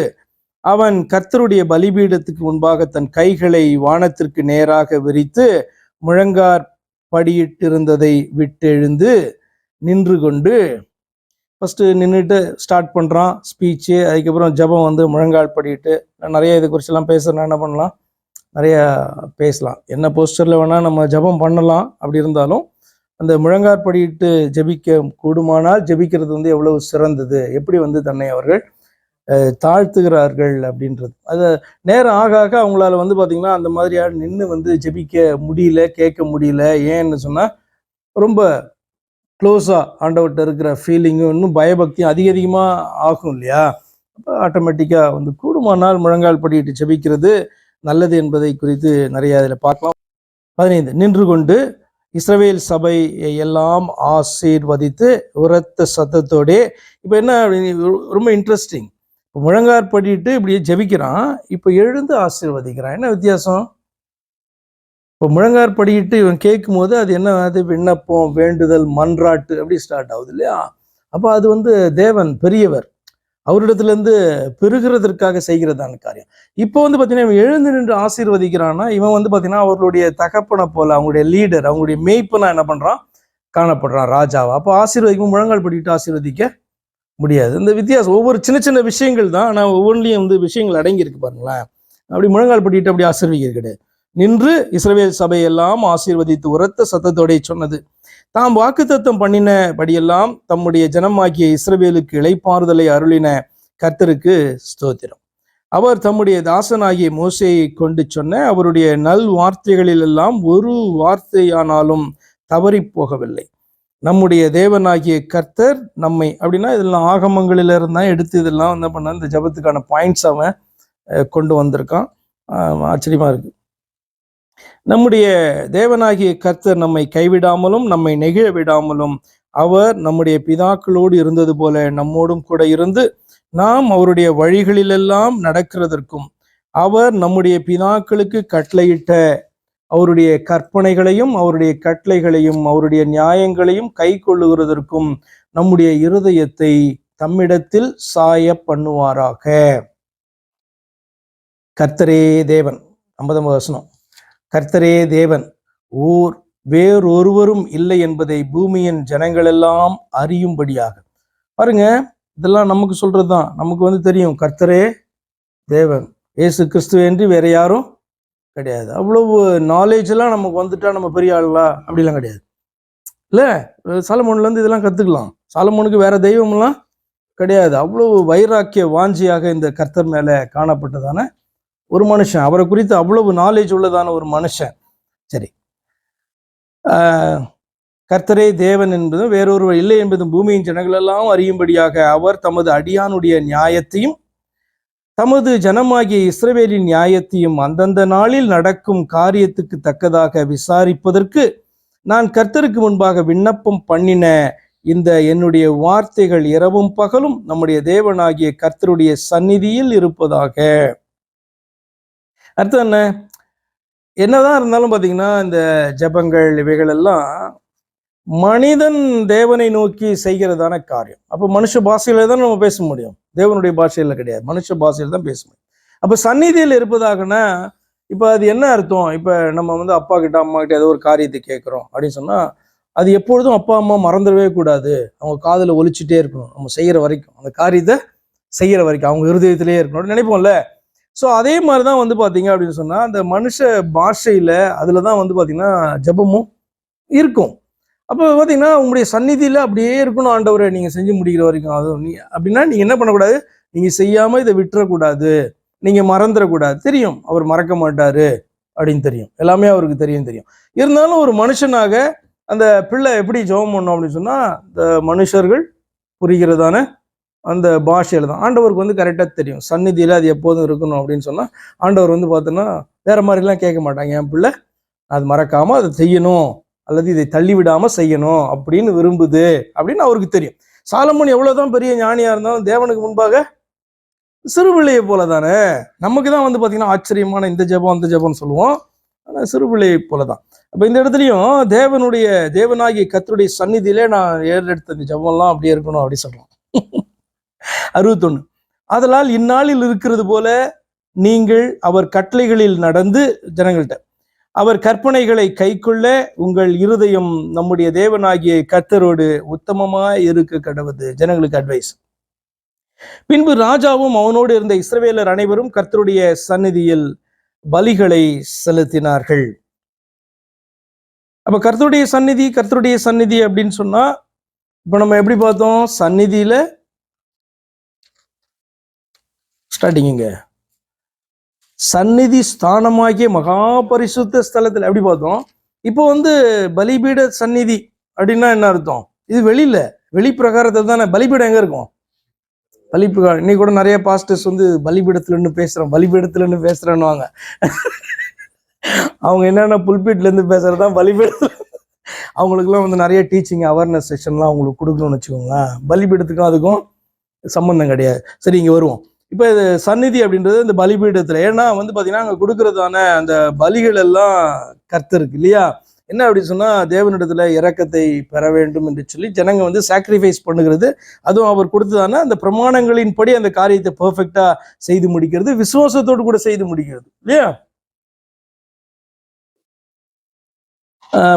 அவன் கர்த்தருடைய பலிபீடத்துக்கு முன்பாக தன் கைகளை வானத்திற்கு நேராக விரித்து முழங்கார் படியிட்டிருந்ததை விட்டெழுந்து நின்று கொண்டு ஃபர்ஸ்ட் நின்றுட்டு ஸ்டார்ட் பண்றான் ஸ்பீச்சு. அதுக்கப்புறம் ஜெபம் முழங்கால் படிட்டு நிறைய இது குறிச்செல்லாம் பேசுறேன்னா என்ன பண்ணலாம், நிறைய பேசலாம். என்ன போஸ்டர்ல வேணா நம்ம ஜெபம் பண்ணலாம். அப்படி இருந்தாலும் அந்த முழங்காற்படியிட்டு ஜெபிக்க கூடுமானால் ஜெபிக்கிறது எவ்வளவு சிறந்தது, எப்படி தன்னை அவர்கள் தாழ்த்துகிறார்கள் அப்படின்றது. அது நேரம் ஆக ஆக அவங்களால பார்த்தீங்கன்னா அந்த மாதிரியாக நின்று ஜெபிக்க முடியல, கேட்க முடியல. ஏன்னு சொன்னால் ரொம்ப க்ளோஸாக ஆண்டவர்கிட்ட இருக்கிற ஃபீலிங்கும் இன்னும் பயபக்தியும் அதிகமாக ஆகும் இல்லையா? அப்போ ஆட்டோமேட்டிக்காக கூடுமானால் முழங்கால் படியிட்டு ஜெபிக்கிறது நல்லது என்பதை குறித்து நிறைய அதில் பார்க்கலாம். 15 நின்று கொண்டு இஸ்ரவேல் சபையை எல்லாம் ஆசீர்வதித்து உரத்த சத்தத்தோடே. இப்போ என்ன ரொம்ப இன்ட்ரெஸ்டிங், இப்போ முழங்காற்படிட்டு இப்படியே ஜெபிக்கிறான், இப்போ எழுந்து ஆசீர்வதிக்கிறான். என்ன வித்தியாசம்? இப்போ முழங்காற்படிட்டு இவன் கேட்கும் போது அது என்ன, அது விண்ணப்பம், வேண்டுதல், மன்றாட்டு அப்படி ஸ்டார்ட் ஆகுது இல்லையா? அப்போ அது தேவன் பெரியவர், அவரிடத்துலேருந்து பெறுகிறதற்காக செய்கிறதான காரியம். இப்போ பார்த்தீங்கன்னா இவன் எழுந்து நின்று ஆசீர்வதிக்கிறான்னா இவன் பார்த்தீங்கன்னா அவர்களுடைய தகப்பனை போல, அவங்களுடைய லீடர், அவங்களுடைய மேய்ப்பனா என்ன பண்ணுறான், காணப்படுறான் ராஜாவா. அப்போ ஆசீர்வதிக்கும் முழங்கால் படிட்டு ஆசீர்வதிக்க முடியாது. இந்த வித்தியாசம் ஒவ்வொரு சின்ன சின்ன விஷயங்கள் தான், ஆனால் ஒவ்வொன்றிலையும் விஷயங்கள் அடங்கியிருக்கு பாருங்களேன். அப்படி முழங்கால் படிட்டு அப்படி ஆசீர்வதிக்க கிடையாது. நின்று இஸ்ரவேல் சபையெல்லாம் ஆசீர்வதித்து உரத்த சத்தத்தோட சொன்னது, தாம் வாக்குத்தத்தம் பண்ணினபடியெல்லாம் தம்முடைய ஜனமாகிய இஸ்ரவேலுக்கு இளைப்பாறுதலை அருளின கர்த்தருக்கு ஸ்தோத்திரம். அவர் தம்முடைய தாசனாகிய மோசேயை கொண்டு சொன்ன அவருடைய நல் வார்த்தைகளிலெல்லாம் ஒரு வார்த்தையானாலும் தவறி போகவில்லை. நம்முடைய தேவனாகிய கர்த்தர் நம்மை அப்படின்னா இதெல்லாம் ஆகமங்களில இருந்தா எடுத்து இதெல்லாம் என்ன பண்ண இந்த ஜபத்துக்கான பாயிண்ட்ஸ் அவன் கொண்டு வந்திருக்கான். ஆச்சரியமா இருக்கு. நம்முடைய தேவனாகிய கர்த்தர் நம்மை கைவிடாமலும் நம்மை நெகிழ விடாமலும் அவர் நம்முடைய பிதாக்களோடு இருந்தது போல நம்மோடும் கூட இருந்து நாம் அவருடைய வழிகளிலெல்லாம் நடக்கிறதற்கும் அவர் நம்முடைய பிதாக்களுக்கு கட்டளையிட்ட அவருடைய கற்பனைகளையும் அவருடைய கட்டளைகளையும் அவருடைய நியாயங்களையும் கை கொள்ளுகிறதற்கும் நம்முடைய இருதயத்தை தம்மிடத்தில் சாய பண்ணுவாராக. கர்த்தரே தேவன். 50 வசனம். கர்த்தரே தேவன், வேறொருவரும் இல்லை என்பதை பூமியின் ஜனங்களெல்லாம் அறியும்படியாக. பாருங்க, இதெல்லாம் நமக்கு சொல்றதுதான். நமக்கு தெரியும் கர்த்தரே தேவன், இயேசு கிறிஸ்துவ என்று வேற யாரும் கிடையாது. அவ்வளவு நாலேஜ் எல்லாம் நமக்கு வந்துட்டா நம்ம பெரிய ஆளா அப்படிலாம் கிடையாது இல்ல. சாலமோன்ல இருந்து இதெல்லாம் கத்துக்கலாம். சாலமோனுக்கு வேற தெய்வம்லாம் கிடையாது. அவ்வளவு வைராக்கிய வாஞ்சியாக இந்த கர்த்தர் மேல காணப்பட்டதான ஒரு மனுஷன், அவரை குறித்து அவ்வளவு நாலேஜ் உள்ளதான ஒரு மனுஷன். சரி, கர்த்தரே தேவன் என்பதும் வேறொருவர் இல்லை என்பதும் பூமியின் ஜனங்கள் எல்லாம் அறியும்படியாக அவர் தமது அடியானுடைய நியாயத்தையும் தமது ஜனமாகிய இஸ்ரவேலின் நியாயத்தையும் அந்தந்த நாளில் நடக்கும் காரியத்துக்கு தக்கதாக விசாரிப்பதற்கு நான் கர்த்தருக்கு முன்பாக விண்ணப்பம் பண்ணின இந்த என்னுடைய வார்த்தைகள் இரவும் பகலும் நம்முடைய தேவனாகிய கர்த்தருடைய சந்நிதியில் இருப்பதாக. அர்த்தம் என்ன? என்னதான் இருந்தாலும் பாத்தீங்கன்னா இந்த ஜபங்கள் இவைகள் எல்லாம் மனிதன் தேவனை நோக்கி செய்கிறதான காரியம். அப்போ மனுஷ பாஷையில தான் நம்ம பேச முடியும், தேவனுடைய பாஷையில கிடையாது, மனுஷ பாஷையில தான் பேச முடியும். அப்ப சந்நிதியில் இருப்பதாகனா இப்ப அது என்ன அர்த்தம்? இப்ப நம்ம அப்பா கிட்ட அம்மா கிட்ட ஏதோ ஒரு காரியத்தை கேட்கிறோம் அப்படின்னு சொன்னா அது எப்பொழுதும் அப்பா அம்மா மறந்துடவே கூடாது, அவங்க காதுல ஒலிச்சுட்டே இருக்கணும், நம்ம செய்யற வரைக்கும், அந்த காரியத்தை செய்யற வரைக்கும் அவங்க இருதயத்திலேயே இருக்கணும் நினைப்போம்ல. ஸோ அதே மாதிரிதான் பாத்தீங்க அப்படின்னு சொன்னா அந்த மனுஷ பாஷையில அதுலதான் பாத்தீங்கன்னா ஜபமும் இருக்கும். அப்போ பார்த்தீங்கன்னா உங்களுடைய சந்நிதியில் அப்படியே இருக்கணும் ஆண்டவரை, நீங்கள் செஞ்சு முடிக்கிற வரைக்கும். அதுவும் அப்படின்னா நீங்கள் என்ன பண்ணக்கூடாது, நீங்கள் செய்யாமல் இதை விட்டுறக்கூடாது, நீங்கள் மறந்துடக்கூடாது. தெரியும் அவர் மறக்க மாட்டார் அப்படின்னு தெரியும், எல்லாமே அவருக்கு தெரியும். இருந்தாலும் ஒரு மனுஷனாக அந்த பிள்ளை எப்படி ஜெபம் பண்ணோம் அப்படின்னு சொன்னால் இந்த மனுஷர்கள் புரிகிறதான அந்த பாஷையில் தான் ஆண்டவருக்கு கரெக்டாக தெரியும். சந்நிதியில் அது எப்போதும் இருக்கணும் அப்படின்னு சொன்னால் ஆண்டவர் பார்த்தோன்னா வேற மாதிரிலாம் கேட்க மாட்டாங்க, என் பிள்ளை அது மறக்காமல் அதை செய்யணும் அல்லது இதை தள்ளிவிடாம செய்யணும் அப்படின்னு விரும்புது அப்படின்னு அவருக்கு தெரியும். சாலமோன் எவ்வளவுதான் பெரிய ஞானியா இருந்தாலும் தேவனுக்கு முன்பாக சிறுபிள்ளையை போல தானே. நமக்கு தான் பாத்தீங்கன்னா ஆச்சரியமான இந்த ஜெபம் அந்த ஜெபம்னு சொல்லுவோம், ஆனா சிறுபிள்ளையை போலதான். அப்ப இந்த இடத்துலயும் தேவனாகிய கர்த்தருடைய சந்நிதியிலே நான் ஏறெடுத்த இந்த ஜெபம்லாம் அப்படியே இருக்கணும் அப்படி சொல்றோம். 61 அதனால் இந்நாளில் இருக்கிறது போல நீங்கள் அவர் கட்டளைகளில் நடந்து ஜனங்கள்கிட்ட அவர் கற்பனைகளை கைக்கொள்ள உங்கள் இருதயம் நம்முடைய தேவனாகிய கர்த்தரோடு உத்தமமாய் இருக்க கடவுது. ஜனங்களுக்கு அட்வைஸ். பின்பு ராஜாவும் அவனோடு இருந்த இஸ்ரவேலர் அனைவரும் கர்த்தருடைய சந்நிதியில் பலிகளை செலுத்தினார்கள். அப்ப கர்த்தருடைய சந்நிதி அப்படின்னு சொன்னா இப்ப நம்ம எப்படி பார்த்தோம்? சந்நிதியில ஸ்டார்டிங்க சந்நிதி ஸ்தானமாகிய மகா பரிசுத்த ஸ்தலத்தில் எப்படி பார்த்தோம். இப்போ பலிபீட சந்நிதி அப்படின்னா என்ன அர்த்தம்? இது வெளி பிரகாரத்தில் தானே. பலிபீடம் எங்க இருக்கும்? பலிபீடம். இன்னைக்கு கூட நிறைய பாஸ்டர்ஸ் பலிபீடத்துல பேசுறேன்னு வாங்க. அவங்க என்னென்ன புல்பீட்ல இருந்து பேசுறதுதான் பலிபீடத்துல. அவங்களுக்குலாம் நிறைய டீச்சிங் அவேர்னஸ் செஷன்லாம் அவங்களுக்கு கொடுக்கணும்னு வச்சுக்கோங்களேன். பலிபீடத்துக்கும் அதுக்கும் சம்பந்தம் கிடையாது. சரி, இங்க வருவோம். இப்போ இது சந்நிதி அப்படின்றது இந்த பலிபீடத்துல. ஏன்னா பாத்தீங்கன்னா அங்க கொடுக்கறதான அந்த பலிகள் எல்லாம் கர்த்தருக்கு இல்லையா. என்ன அப்படின்னு சொன்னா தேவனிடத்துல இரக்கத்தை பெற வேண்டும் என்று சொல்லி ஜனங்க சாக்ரிஃபைஸ் பண்ணுகிறது, அதுவும் அவர் கொடுத்ததான அந்த பிரமாணங்களின் படி அந்த காரியத்தை பெர்ஃபெக்டா செய்து முடிக்கிறது, விசுவாசத்தோடு கூட செய்து முடிக்கிறது இல்லையா.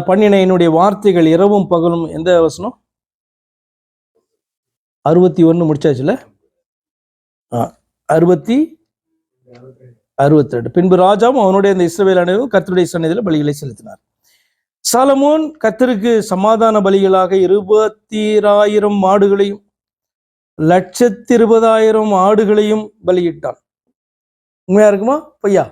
பண்ணின என்னுடைய வார்த்தைகள் இரவும் பகலும். எந்த வசனம்? 61 முடிச்சாச்சுல. 62. பின்பு ராஜாவும் அவனுடைய அந்த இஸ்ரவேல் அனைவரும் கர்த்தருடைய சந்நிதியில் பலிகளை செலுத்தினார். சாலமோன் கர்த்தருக்கு சமாதான பலிகளாக 20,000 மாடுகளையும் 120,000 ஆடுகளையும் பலியிட்டான். உண்மையா இருக்குமா பொய்யா?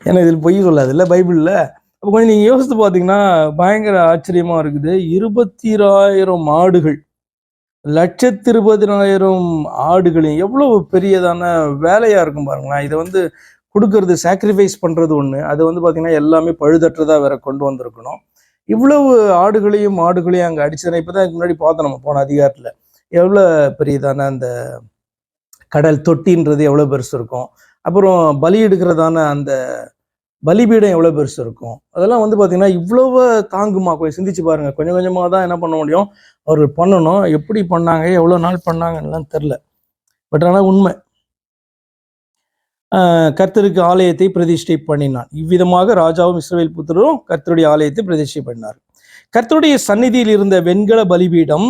ஏன்னா இதில் பொய் சொல்லாது இல்லை பைபிள்ல. அப்போ கொஞ்சம் நீங்க யோசித்து பார்த்தீங்கன்னா பயங்கர ஆச்சரியமா இருக்குது. 20,000 மாடுகள் 120,000 ஆடுகளையும் எவ்வளவு பெரியதான வேலையா இருக்கும் பாருங்களேன். இதை கொடுக்கறது சாக்ரிஃபைஸ் பண்றது ஒண்ணு, அது பாத்தீங்கன்னா எல்லாமே பழுதற்றதா வேற கொண்டு வந்திருக்கணும். இவ்வளவு ஆடுகளையும் அங்க அடிச்சதை இப்பதான் முன்னாடி பார்த்தோம் நம்ம போன அதிகாரத்துல. எவ்வளவு பெரியதான அந்த கடல் தொட்டின்றது எவ்வளவு பெருசு இருக்கும், அப்புறம் பலி எடுக்கிறதான அந்த பலிபீடம் எவ்வளவு பெருசு இருக்கும், அதெல்லாம் பாத்தீங்கன்னா இவ்வளவு தாங்குமா? கொஞ்சம் சிந்திச்சு பாருங்க. கொஞ்சம் கொஞ்சமா தான் என்ன பண்ண முடியும், அவர்கள் பண்ணணும். எப்படி பண்ணாங்க, எவ்வளவு நாள் பண்ணாங்கன்னு தெரியல, பட் ஆனால் உண்மை. கர்த்தருக்கு ஆலயத்தை பிரதிஷ்டை பண்ணினான். இவ்விதமாக ராஜாவும் இஸ்ரவேல் புத்திரரும் கர்த்தருடைய ஆலயத்தை பிரதிஷ்டை பண்ணினார். கர்த்தருடைய சந்நிதியில் இருந்த வெண்கல பலிபீடம்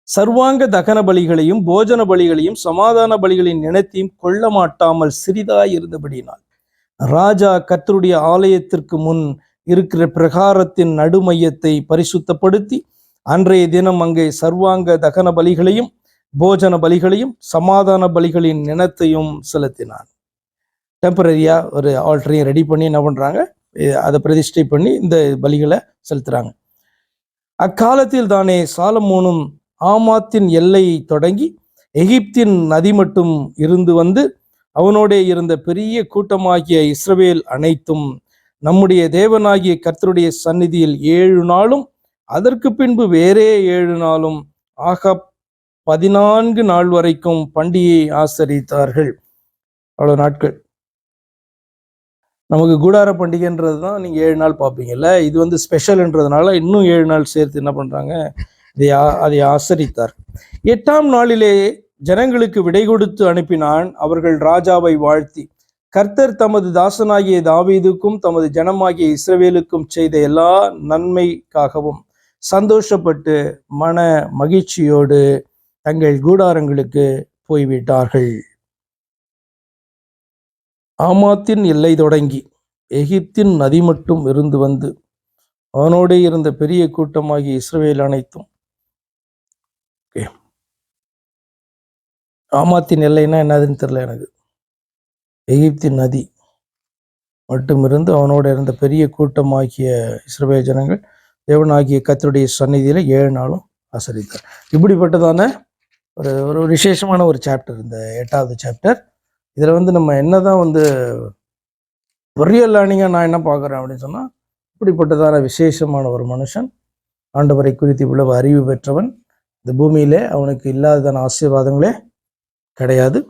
சர்வாங்க தகன பலிகளையும் போஜன பலிகளையும் சமாதான பலிகளின் நினைத்தையும் கொள்ள மாட்டாமல் சிறிதாய் இருந்தபடியினால் ராஜா கர்த்தருடைய ஆலயத்திற்கு முன் இருக்கிற பிரகாரத்தின் நடுமையத்தை பரிசுத்தப்படுத்தி அன்றைய தினம் அங்கே சர்வாங்க தகன பலிகளையும் போஜன பலிகளையும் சமாதான பலிகளின் நினத்தையும் செலுத்தினான். டெம்பரரியா ஒரு ஆல்டரையும் ரெடி பண்ணி என்ன பண்றாங்க, அதை பிரதிஷ்டை பண்ணி இந்த பலிகளை செலுத்துறாங்க. அக்காலத்தில் தானே சாலமோனும் ஆமாத்தின் எல்லை தொடங்கி எகிப்தின் நதி மட்டும் இருந்து வந்து அவனோட இருந்த பெரிய கூட்டமாகிய இஸ்ரவேல் அனைத்தும் நம்முடைய தேவனாகிய கர்த்தருடைய சந்நிதியில் 7 நாளும் அதற்கு பின்பு வேறே 7 நாளும் ஆக 14 நாள் வரைக்கும் பண்டிகையை ஆசரித்தார்கள். அவ்வளவு நாட்கள். நமக்கு கூடார பண்டிகைன்றது தான் நீங்கள் 7 நாள் பார்ப்பீங்கல்ல, இது வந்து ஸ்பெஷல்ன்றதுனால இன்னும் 7 நாள் சேர்த்து என்ன பண்ணுறாங்க, அதை ஆசரித்தார். 8ஆம் நாளிலே ஜனங்களுக்கு விடை கொடுத்து அனுப்பினான். அவர்கள் ராஜாவை வாழ்த்தி, கர்த்தர் தமது தாசனாகிய தாவீதுக்கும் தமது ஜனமாகிய இஸ்ரவேலுக்கும் செய்த எல்லா நன்மைக்காகவும் சந்தோஷப்பட்டு மன மகிழ்ச்சியோடு தங்கள் கூடாரங்களுக்கு போய்விட்டார்கள். ஆமாத்தின் எல்லை தொடங்கி எகிப்தின் நதி மட்டும் இருந்து வந்து அவனோடே இருந்த பெரிய கூட்டமாகிய இஸ்ரவேல் அனைத்தும். ஆமாத்தின் எல்லைன்னா என்னதுன்னு தெரியல எனக்கு. எகிப்தின் நதி மட்டும் இருந்து அவனோட இருந்த பெரிய கூட்டமாகிய இஸ்ரவேல் ஜனங்கள் தேவனாகிய கர்த்தருடைய சந்நிதியில 7 நாளும் ஆசரித்தார். இப்படிப்பட்டதான ஒரு ஒரு விசேஷமான ஒரு சாப்டர் இந்த 8வது சாப்டர். இதில் வந்து நம்ம என்னதான் வந்து ரியல் லேர்னிங்காக நான் என்ன பார்க்குறேன் அப்படின்னு சொன்னால், இப்படிப்பட்டதான விசேஷமான ஒரு மனுஷன், ஆண்டவரை குறித்து இவ்வளவு அறிவு பெற்றவன், இந்த பூமியிலே அவனுக்கு இல்லாததான ஆசீர்வாதங்களே கிடையாது.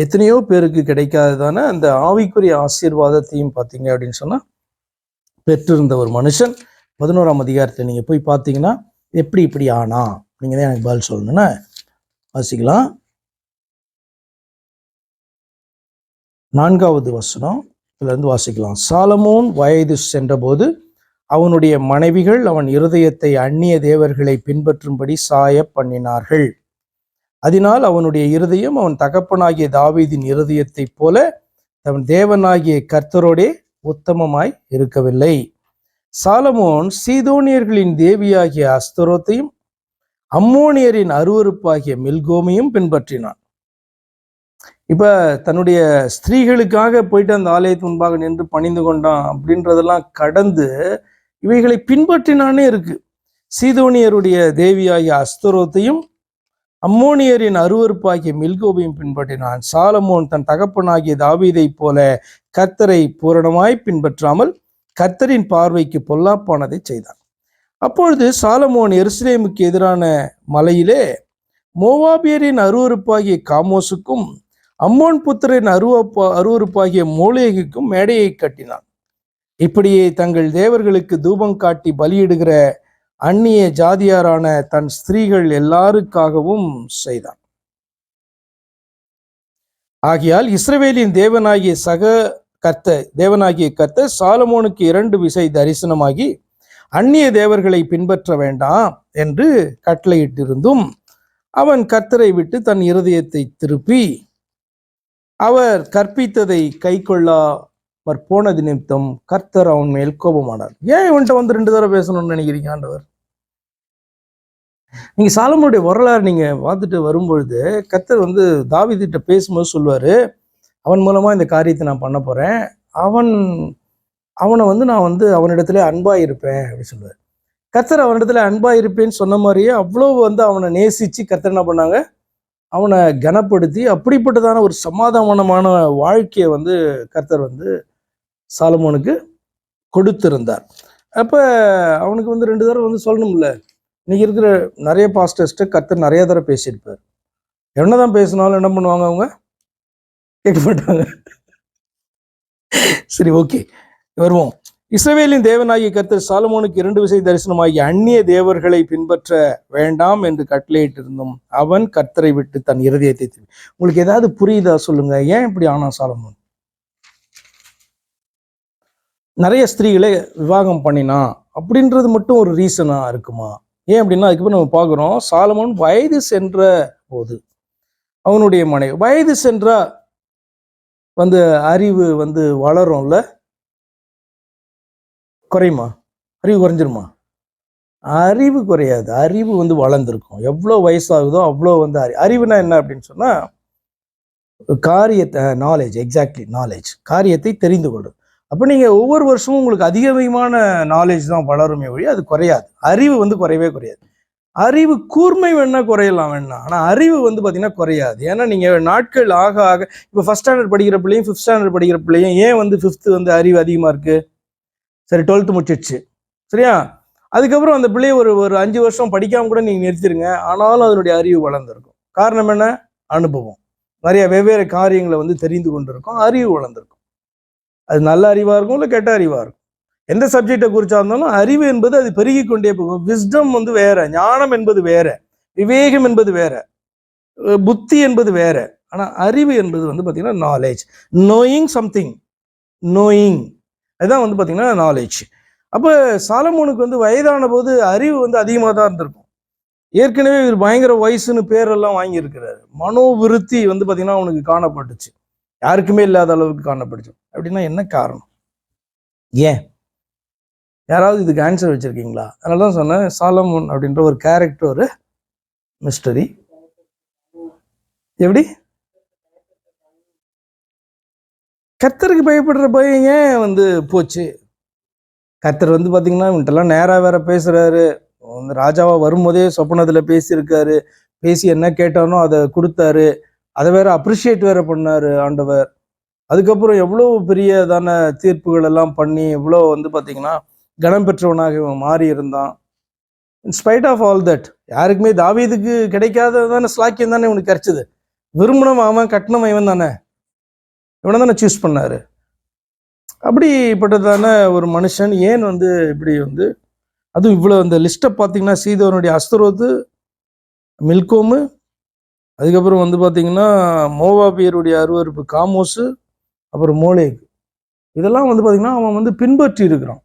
எத்தனையோ பேருக்கு கிடைக்காததான அந்த ஆவிக்குரிய ஆசீர்வாதத்தையும் பார்த்தீங்க அப்படின்னு சொன்னால் பெற்றிருந்த ஒரு மனுஷன். 11ஆம் அதிகாரத்தை நீங்கள் போய் பார்த்தீங்கன்னா எப்படி இப்படி ஆனா நீங்கள் தான் எனக்கு பதில் சொல்லணும்னா வாசிக்கலாம். 4வது வசனம் இருந்து வாசிக்கலாம். சாலமோன் வயது சென்றபோது அவனுடைய மனைவிகள் அவன் இருதயத்தை அந்நிய தேவர்களை பின்பற்றும்படி சாய பண்ணினார்கள். அதனால் அவனுடைய இருதயம் அவன் தகப்பனாகிய தாவீதின் இருதயத்தைப் போல அவன் தேவனாகிய கர்த்தரோடே உத்தமமாய் இருக்கவில்லை. சாலமோன் சீதோனியர்களின் தேவியாகிய அஸ்தரோத்தையும் அம்மோனியரின் அருவருப்பாகிய மில்கோமையும் பின்பற்றினான். இப்ப தன்னுடைய ஸ்திரீகளுக்காக போயிட்டு அந்த ஆலயத்து முன்பாக நின்று பணிந்து கொண்டான் அப்படின்றதெல்லாம் கடந்து இவைகளை பின்பற்றினானே இருக்கு. சீதோனியருடைய தேவியாகிய அஸ்தரோத்தையும் அம்மோனியரின் அருவருப்பாகிய மில்கோவையும் பின்பற்றினான். சாலமோன் தன் தகப்பனாகிய தாவீதை போல கர்த்தரை பூரணமாய் பின்பற்றாமல் கர்த்தரின் பார்வைக்கு பொல்லாப்பானதை செய்தான். அப்பொழுது சாலமோன் எருசலேமுக்கு எதிரான மலையிலே மோவாபியரின் அருவருப்பாகிய காமோசுக்கும் அம்மோன் புத்திரின் அருவருப்பாகிய மோலேகுக்கும் மேடையை கட்டினான். இப்படியே தங்கள் தேவர்களுக்கு தூபம் காட்டி பலியிடுகிற அந்நிய ஜாதியாரான தன் ஸ்திரீகள் எல்லாருக்காகவும் செய்தான். ஆகையால் இஸ்ரவேலின் தேவனாகிய கர்த்தர் சாலமோனுக்கு 2 விசை தரிசனமாகி அந்நிய தேவர்களை பின்பற்ற வேண்டாம் என்று கட்டளையிட்டிருந்தும் அவன் கர்த்தரை விட்டு தன் இருதயத்தை திருப்பி அவர் கற்பித்ததை கை கொள்ளாமற் போனது நிமித்தம் கர்த்தர் அவன் மேல் கோபமானார். ஏன் இவன்கிட்ட வந்து 2 தடவை பேசணும்னு நினைக்கிறீங்க ஆண்டவர்? நீங்க சாலமோனுடைய வரலாறு நீங்க பார்த்துட்டு வரும்பொழுது கர்த்தர் வந்து தாவீதுகிட்ட பேசும்போது சொல்லுவாரு, அவன் மூலமா இந்த காரியத்தை நான் பண்ண போறேன், அவனை வந்து நான் வந்து அவனிடத்துல அன்பா இருப்பேன் அப்படின்னு சொல்லுவார். கர்த்தர் அவனிடத்துல அன்பா இருப்பேன்னு சொன்ன மாதிரியே அவ்வளோ வந்து அவனை நேசிச்சு கர்த்தர் என்ன பண்ணாங்க, அவனை கனப்படுத்தி அப்படிப்பட்டதான ஒரு சமாதானமான வாழ்க்கையை வந்து கர்த்தர் வந்து சாலமோனுக்கு கொடுத்திருந்தார். அப்ப அவனுக்கு வந்து 2 தடவை வந்து சொல்லணும்ல. இன்னைக்கு இருக்கிற நிறைய பாஸ்டர்ஸ்ட்டு கர்த்தர் நிறைய தடவை பேசியிருப்பார். என்னதான் பேசினாலும் என்ன பண்ணுவாங்க, அவங்க கேட்க மாட்டாங்க. சரி, ஓகே, வருவோம். இஸ்ரவேலின் தேவனாகிய கர்த்தர் சாலமோனுக்கு 2 விசை தரிசனமாகிய அந்நிய தேவர்களை பின்பற்ற வேண்டாம் என்று கட்டளையிட்டிருந்தும் அவன் கர்த்தரை விட்டு தன் இருதயத்தை. உங்களுக்கு ஏதாவது புரியுதா சொல்லுங்க, ஏன் இப்படி ஆனா சாலமோன்? நிறைய ஸ்திரீகளை விவாகம் பண்ணினா அப்படின்றது மட்டும் ஒரு ரீசனா இருக்குமா? ஏன் அப்படின்னா அதுக்கப்புறம் நம்ம பார்க்குறோம், சாலமோன் வயது சென்ற போது அவனுடைய மனைவி வயது சென்றா வந்து அறிவு வந்து வளரும்ல, குறையுமா? அறிவு குறைஞ்சிருமா? அறிவு குறையாது, அறிவு வந்து வளர்ந்துருக்கும். எவ்வளோ வயசாகுதோ அவ்வளோ வந்து அறிவுனா என்ன அப்படின்னு சொன்னா காரியத்தை நாலேஜ், எக்ஸாக்ட்லி நாலேஜ், காரியத்தை தெரிந்து கொள்ளும். அப்போ நீங்கள் ஒவ்வொரு வருஷமும் உங்களுக்கு அதிகமான நாலேஜ் தான் வளருமே ஒழிய அது குறையாது. அறிவு வந்து குறையவே குறையாது. அறிவு கூர்மை வேணா குறையலாம் வேணா, ஆனால் அறிவு வந்து பார்த்தீங்கன்னா குறையாது. ஏன்னா நீங்கள் நாட்கள் ஆக ஆக இப்போ ஃபஸ்ட் ஸ்டாண்டர்ட் படிக்கிற பிள்ளையும் 5th ஸ்டாண்டர்ட் படிக்கிற பிள்ளையும் ஏன் வந்து 5th வந்து அறிவு அதிகமாக இருக்கு? சரி 12th முடிச்சிடுச்சு சரியா, அதுக்கப்புறம் அந்த பிள்ளைய ஒரு ஒரு 5 வருஷம் படிக்காம கூட நீங்கள் நிறுத்திடுங்க, ஆனாலும் அதனுடைய அறிவு வளர்ந்துருக்கும். காரணம் என்ன? அனுபவம். நிறைய வெவ்வேறு காரியங்களை வந்து தெரிந்து கொண்டிருக்கும், அறிவு வளர்ந்துருக்கும். அது நல்ல அறிவா இருக்கும் இல்லை கெட்ட அறிவா இருக்கும். எந்த சப்ஜெக்டை குறிச்சா இருந்தாலும் அறிவு என்பது அது பெருகி கொண்டே போகும். விஸ்டம் வந்து வேற, ஞானம் என்பது வேற, விவேகம் என்பது வேற, புத்தி என்பது வேற. ஆனா அறிவு என்பது வந்து பாத்தீங்கன்னா நாலேஜ், நோயிங் சம்திங், நோயிங், அதுதான் வந்து பாத்தீங்கன்னா நாலேஜ். அப்ப சாலமோனுக்கு வந்து வயதான போது அறிவு வந்து அதிகமாக தான் இருந்திருக்கும். ஏற்கனவே இவர் பயங்கர வயசுன்னு பேரெல்லாம் வாங்கியிருக்கிறாரு. மனோவிருத்தி வந்து பாத்தீங்கன்னா அவனுக்கு காணப்பட்டுச்சு, யாருக்குமே இல்லாத அளவுக்கு காணப்பட்டுச்சு. அப்படின்னா என்ன காரணம்? ஏன்? யாராவது இதுக்கு ஆன்சர் வச்சிருக்கீங்களா? அதனால தான் சொன்னேன், சாலமோன் அப்படின்ற ஒரு கேரக்டர் ஒரு மிஸ்டரி. எப்படி? கர்த்தருக்கு பயப்படுற பயம் ஏன் வந்து போச்சு? கர்த்தர் வந்து பார்த்தீங்கன்னா இவன்ட்டெல்லாம் நேராக வேற பேசுறாரு. வந்து ராஜாவா வரும்போதே சொப்பனத்தில் பேசியிருக்காரு. பேசி என்ன கேட்டானோ அதை கொடுத்தாரு. அதை வேற அப்ரிஷியேட் வேற பண்ணாரு ஆண்டவர். அதுக்கப்புறம் எவ்வளோ பெரியதான தீர்ப்புகள் எல்லாம் பண்ணி எவ்வளோ வந்து பார்த்தீங்கன்னா கனம் பெற்றவனாக இவன் மாறி இருந்தான். இன்ஸ்பைட் ஆஃப் ஆல் தட் யாருக்குமே தாவீதுக்கு கிடைக்காததான ஸ்லாக்கியம் தானே இவனுக்கு கிடைச்சது. விரும்பினவன் அவன், கட்டணம் இவன் தானே, இவனை தானே சூஸ் பண்ணாரு. அப்படிப்பட்டதான ஒரு மனுஷன் ஏன் வந்து இப்படி வந்து, அதுவும் இவ்வளோ இந்த லிஸ்ட்டை பார்த்தீங்கன்னா சீதோனுடைய அஸ்தரோத்து, மில்கோமு, அதுக்கப்புறம் வந்து பார்த்தீங்கன்னா மோவாபியருடைய அருவருப்பு காமோஸு, அப்புறம் மோலேக், இதெல்லாம் வந்து பார்த்தீங்கன்னா அவன் வந்து பின்பற்றி இருக்கிறான்.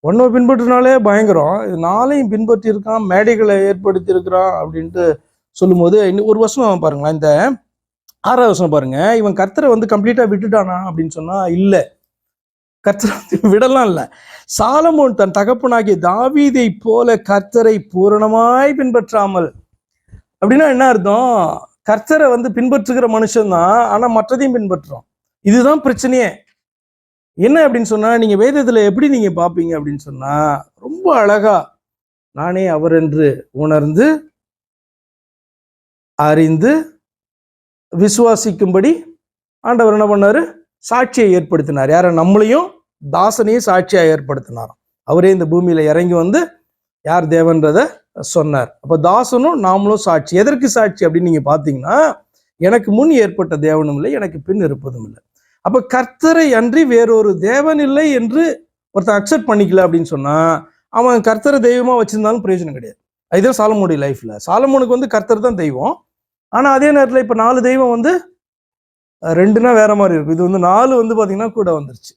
ஒன்றை பின்பற்றினாலே பயங்கரம், இது நாளையும் பின்பற்றி இருக்கான், மேடைகளை ஏற்படுத்தி இருக்கிறான் அப்படின்ட்டு சொல்லும்போது இன்னும் ஒரு வருஷம் பாருங்களேன், இந்த 6வது வருஷம் பாருங்க, இவன் கர்த்தரை வந்து கம்ப்ளீட்டாக விட்டுட்டானா அப்படின்னு சொன்னா இல்லை, கர்த்தரை விடலாம் இல்லை. சாலமோன் தன் தகப்பனாகிய தாவீதை போல கர்த்தரை பூரணமாய் பின்பற்றாமல், அப்படின்னா என்ன அர்த்தம்? கர்த்தரை வந்து பின்பற்றுகிற மனுஷன் தான், ஆனா மற்றதையும் பின்பற்றுறோம். இதுதான் பிரச்சனையே. என்ன அப்படின்னு சொன்னா, நீங்க வேதத்துல எப்படி நீங்க பாப்பீங்க அப்படின்னு சொன்னா, ரொம்ப அழகா நானே அவர் என்று உணர்ந்து அறிந்து விசுவாசிக்கும்படி ஆண்டவர் என்ன பண்ணாரு? சாட்சியை ஏற்படுத்தினார். யார? நம்மளையும் தாசனையும் சாட்சியா ஏற்படுத்தினார். அவரே இந்த பூமியில இறங்கி வந்து யார் தேவன்றத சொன்னார். அப்ப தாசனும் நாமளும் சாட்சி. எதற்கு சாட்சி அப்படின்னு நீங்க பாத்தீங்கன்னா, எனக்கு முன் ஏற்பட்ட தேவனும் இல்லை, எனக்கு பின் இருப்பதும் இல்லை. அப்ப கர்த்தரை அன்றி வேறொரு தேவன் இல்லை என்று ஒருத்தன் அக்செப்ட் பண்ணிக்கல அப்படின்னு சொன்னா, அவன் கர்த்தரை தெய்வமா வச்சிருந்தாலும் பிரயோஜனம் கிடையாது. இதுதான் சாலமோனுடைய லைஃப்ல. சாலமோனுக்கு வந்து கர்த்தர் தான் தெய்வம். ஆனா அதே நேரத்துல இப்ப 4 தெய்வம் வந்து 2னா வேற மாதிரி இருக்கும். இது வந்து 4 வந்து பாத்தீங்கன்னா கூட வந்துருச்சு.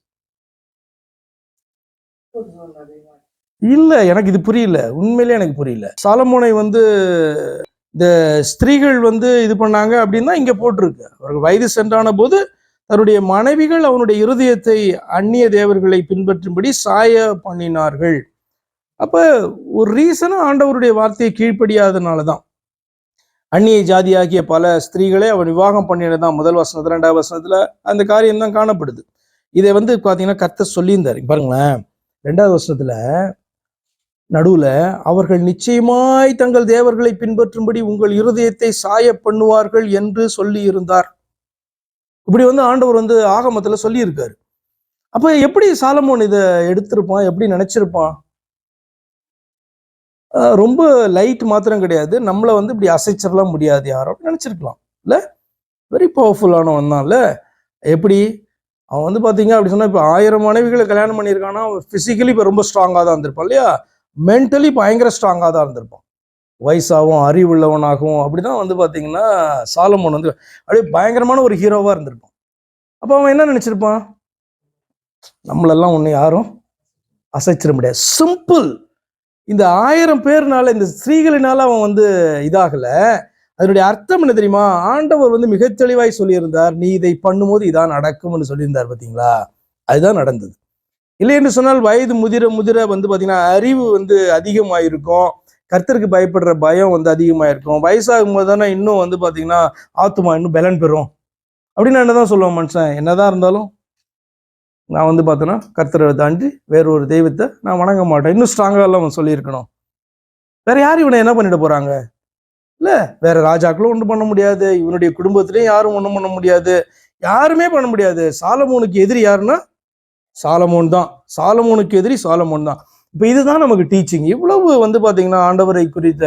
இல்ல, எனக்கு இது புரியல, உண்மையிலே எனக்கு புரியல. சாலமோனை வந்து இந்த ஸ்திரீகள் வந்து இது பண்ணாங்க அப்படின்னா இங்க போட்டிருக்கு, அவர்கள் வயது சென்றான போது தன்னுடைய மனைவிகள் அவனுடைய இருதயத்தை அந்நிய தேவர்களை பின்பற்றும்படி சாய பண்ணினார்கள். அப்ப ஒரு ரீசனும் ஆண்டவருடைய வார்த்தையை கீழ்ப்படியாதனாலதான் அந்நிய ஜாதியாகிய பல ஸ்திரீகளை அவன் விவாகம் பண்ணினதான். முதல் வசனத்துல 2வது வசனத்துல அந்த காரியம் தான் காணப்படுது. இதை வந்து பாத்தீங்கன்னா கர்த்தர் சொல்லியிருந்தாரு பாருங்களேன். 2வது வசனத்துல நடுவுல, அவர்கள் நிச்சயமாய் தங்கள் தேவர்களை பின்பற்றும்படி உங்கள் இருதயத்தை சாய பண்ணுவார்கள் என்று சொல்லி இருந்தார். இப்படி வந்து ஆண்டவர் வந்து ஆகமத்துல சொல்லி இருக்காரு. அப்ப எப்படி சாலமோன் இதை எடுத்திருப்பான், எப்படி நினைச்சிருப்பான்? ரொம்ப லைட் மாத்திரம் கிடையாது, நம்மளை வந்து இப்படி அசைச்சிடலாம் முடியாது யாரும் நினைச்சிருக்கலாம் இல்ல. வெரி பவர்ஃபுல்லானவன் தான் இல்ல. எப்படி அவன் வந்து பாத்தீங்க அப்படி சொன்னா, இப்ப 1000 மனைவிகளை கல்யாணம் பண்ணியிருக்கானா, பிசிக்கலி இப்ப ரொம்ப ஸ்ட்ராங்கா தான் இருந்திருப்பான் இல்லையா, மென்டலி பயங்கர ஸ்ட்ராங்கா தான் இருந்திருப்பான், வயசாகவும் அறிவுள்ளவனாகவும். அப்படிதான் வந்து பாத்தீங்கன்னா சாலமோன் வந்து அப்படியே பயங்கரமான ஒரு ஹீரோவா இருந்திருப்பான். அப்ப அவன் என்ன நினைச்சிருப்பான்? நம்மளெல்லாம் ஒண்ணு யாரும் அசைச்சிட முடியாது, சிம்பிள். இந்த 1000 பேர்னால, இந்த ஸ்திரீகளினால அவன் வந்து இதாகல. அதனுடைய அர்த்தம் என்ன தெரியுமா? ஆண்டவர் வந்து மிக தெளிவாய் சொல்லியிருந்தார், நீ இதை பண்ணும்போது இதான் நடக்கும்னு சொல்லியிருந்தார். பாத்தீங்களா? அதுதான் நடந்தது. இல்லை என்று சொன்னால் வயது முதிர முதிர வந்து பார்த்தீங்கன்னா அறிவு வந்து அதிகமாயிருக்கும், கர்த்தருக்கு பயப்படுற பயம் வந்து அதிகமாயிருக்கும். வயசாகும் போது தானே இன்னும் வந்து பார்த்தீங்கன்னா ஆத்துமா இன்னும் பலன் பெறும் அப்படின்னு என்னதான் சொல்லுவான் மனுஷன். என்னதான் இருந்தாலும் நான் வந்து பார்த்தேன்னா கர்த்தரை தாண்டி வேற ஒரு தெய்வத்தை நான் வணங்க மாட்டேன், இன்னும் ஸ்ட்ராங்காக எல்லாம் அவன் சொல்லியிருக்கணும். வேற யாரும் இவனை என்ன பண்ணிட போறாங்க? இல்ல, வேற ராஜாக்களும் ஒன்றும் பண்ண முடியாது, இவனுடைய குடும்பத்திலையும் யாரும் ஒன்றும் பண்ண முடியாது, யாருமே பண்ண முடியாது. சாலமோனுக்கு எதிரி யாருன்னா சாலமோன் தான். சாலமோனுக்கு எதிரி சாலமோன் தான். இப்ப இதுதான் நமக்கு டீச்சிங். இவ்வளவு வந்து பாத்தீங்கன்னா ஆண்டவரை குறித்த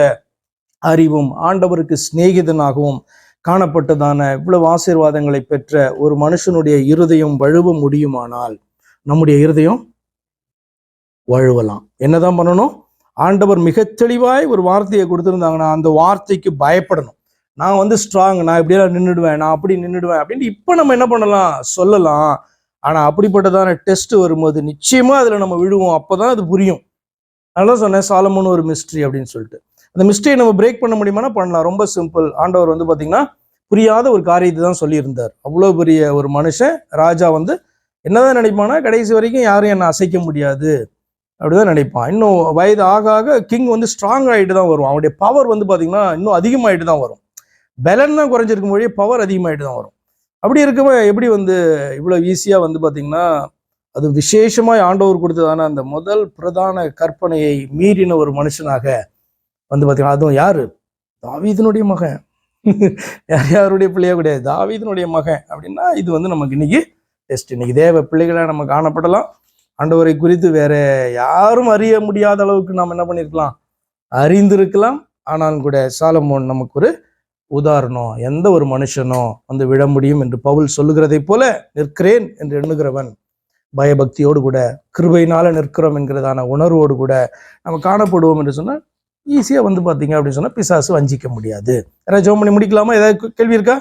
அறிவும் ஆண்டவருக்கு சிநேகிதனாகவும் காணப்பட்டதான இவ்வளவு ஆசீர்வாதங்களை பெற்ற ஒரு மனுஷனுடைய இருதயம் வழுவ முடியுமானால் நம்முடைய இருதயம் வழுவலாம். என்னதான் பண்ணணும்? ஆண்டவர் மிக தெளிவாய் ஒரு வார்த்தையை கொடுத்துருந்தாங்கன்னா அந்த வார்த்தைக்கு பயப்படணும். நான் வந்து ஸ்ட்ராங், நான் இப்படியெல்லாம் நின்றுடுவேன், நான் அப்படி நின்றுடுவேன் அப்படின்னு இப்போ நம்ம என்ன பண்ணலாம், சொல்லலாம். ஆனால் அப்படிப்பட்டதான டெஸ்ட் வரும்போது நிச்சயமா அதில் நம்ம விழுவோம். அப்போதான் அது புரியும். நல்லா சொன்னேன், சாலமோன் ஒரு மிஸ்ட்ரி அப்படின்னு சொல்லிட்டு. அந்த மிஸ்ட்ரியை நம்ம பிரேக் பண்ண முடியுமானா பண்ணலாம். ரொம்ப சிம்பிள். ஆண்டவர் வந்து பார்த்தீங்கன்னா புரியாத ஒரு காரியத்தை தான் சொல்லியிருந்தார். அவ்வளோ பெரிய ஒரு மனுஷன் ராஜா வந்து என்னதான் நினைப்பானா, கடைசி வரைக்கும் யாரும் என்னை அசைக்க முடியாது அப்படிதான் நினைப்பான். இன்னும் வயது ஆக ஆக கிங் வந்து ஸ்ட்ராங் ஆகிட்டு தான் வரும். அவனுடைய பவர் வந்து பார்த்தீங்கன்னா இன்னும் அதிகமாகிட்டு தான் வரும். பலன் தான் குறைஞ்சிருக்கும் மொழியே பவர் அதிகமாகிட்டு தான் வரும். அப்படி இருக்கவே எப்படி வந்து இவ்வளோ ஈஸியாக வந்து பார்த்தீங்கன்னா அது விசேஷமாய் ஆண்டவர் கொடுத்ததான அந்த முதல் பிரதான கற்பனையை மீறின ஒரு மனுஷனாக வந்து பார்த்தீங்கன்னா, அதுவும் யாரு? தாவீதினுடைய மகன். யாருடைய பிள்ளையா கிடையாது, தாவீதினுடைய மகன் அப்படின்னா இது வந்து நமக்கு இன்னைக்கு டெஸ்ட். இன்னைக்கு தேவ பிள்ளைகளை நம்ம காணப்படலாம். ஆண்டவரை குறித்து வேற யாரும் அறிய முடியாத அளவுக்கு நாம் என்ன பண்ணியிருக்கலாம், அறிந்திருக்கலாம். ஆனாலும் கூட சாலமோன் நமக்கு ஒரு உதாரணம். எந்த ஒரு மனுஷனும் வந்து விழ முடியும் என்று பவுல் சொல்லுகிறதை போல நிற்கிறேன் என்று எண்ணுகிறவன் பயபக்தியோடு கூட கிருபையினால நிற்கிறோம் என்கிறதான உணர்வோடு கூட நம்ம காணப்படுவோம் என்று சொன்னால் ஈஸியாக வந்து பார்த்தீங்க அப்படின்னு சொன்னால் பிசாசு வஞ்சிக்க முடியாது. யாராவது ஜெபம் பண்ணி முடிக்கலாமா? ஏதாவது கேள்வி இருக்கா?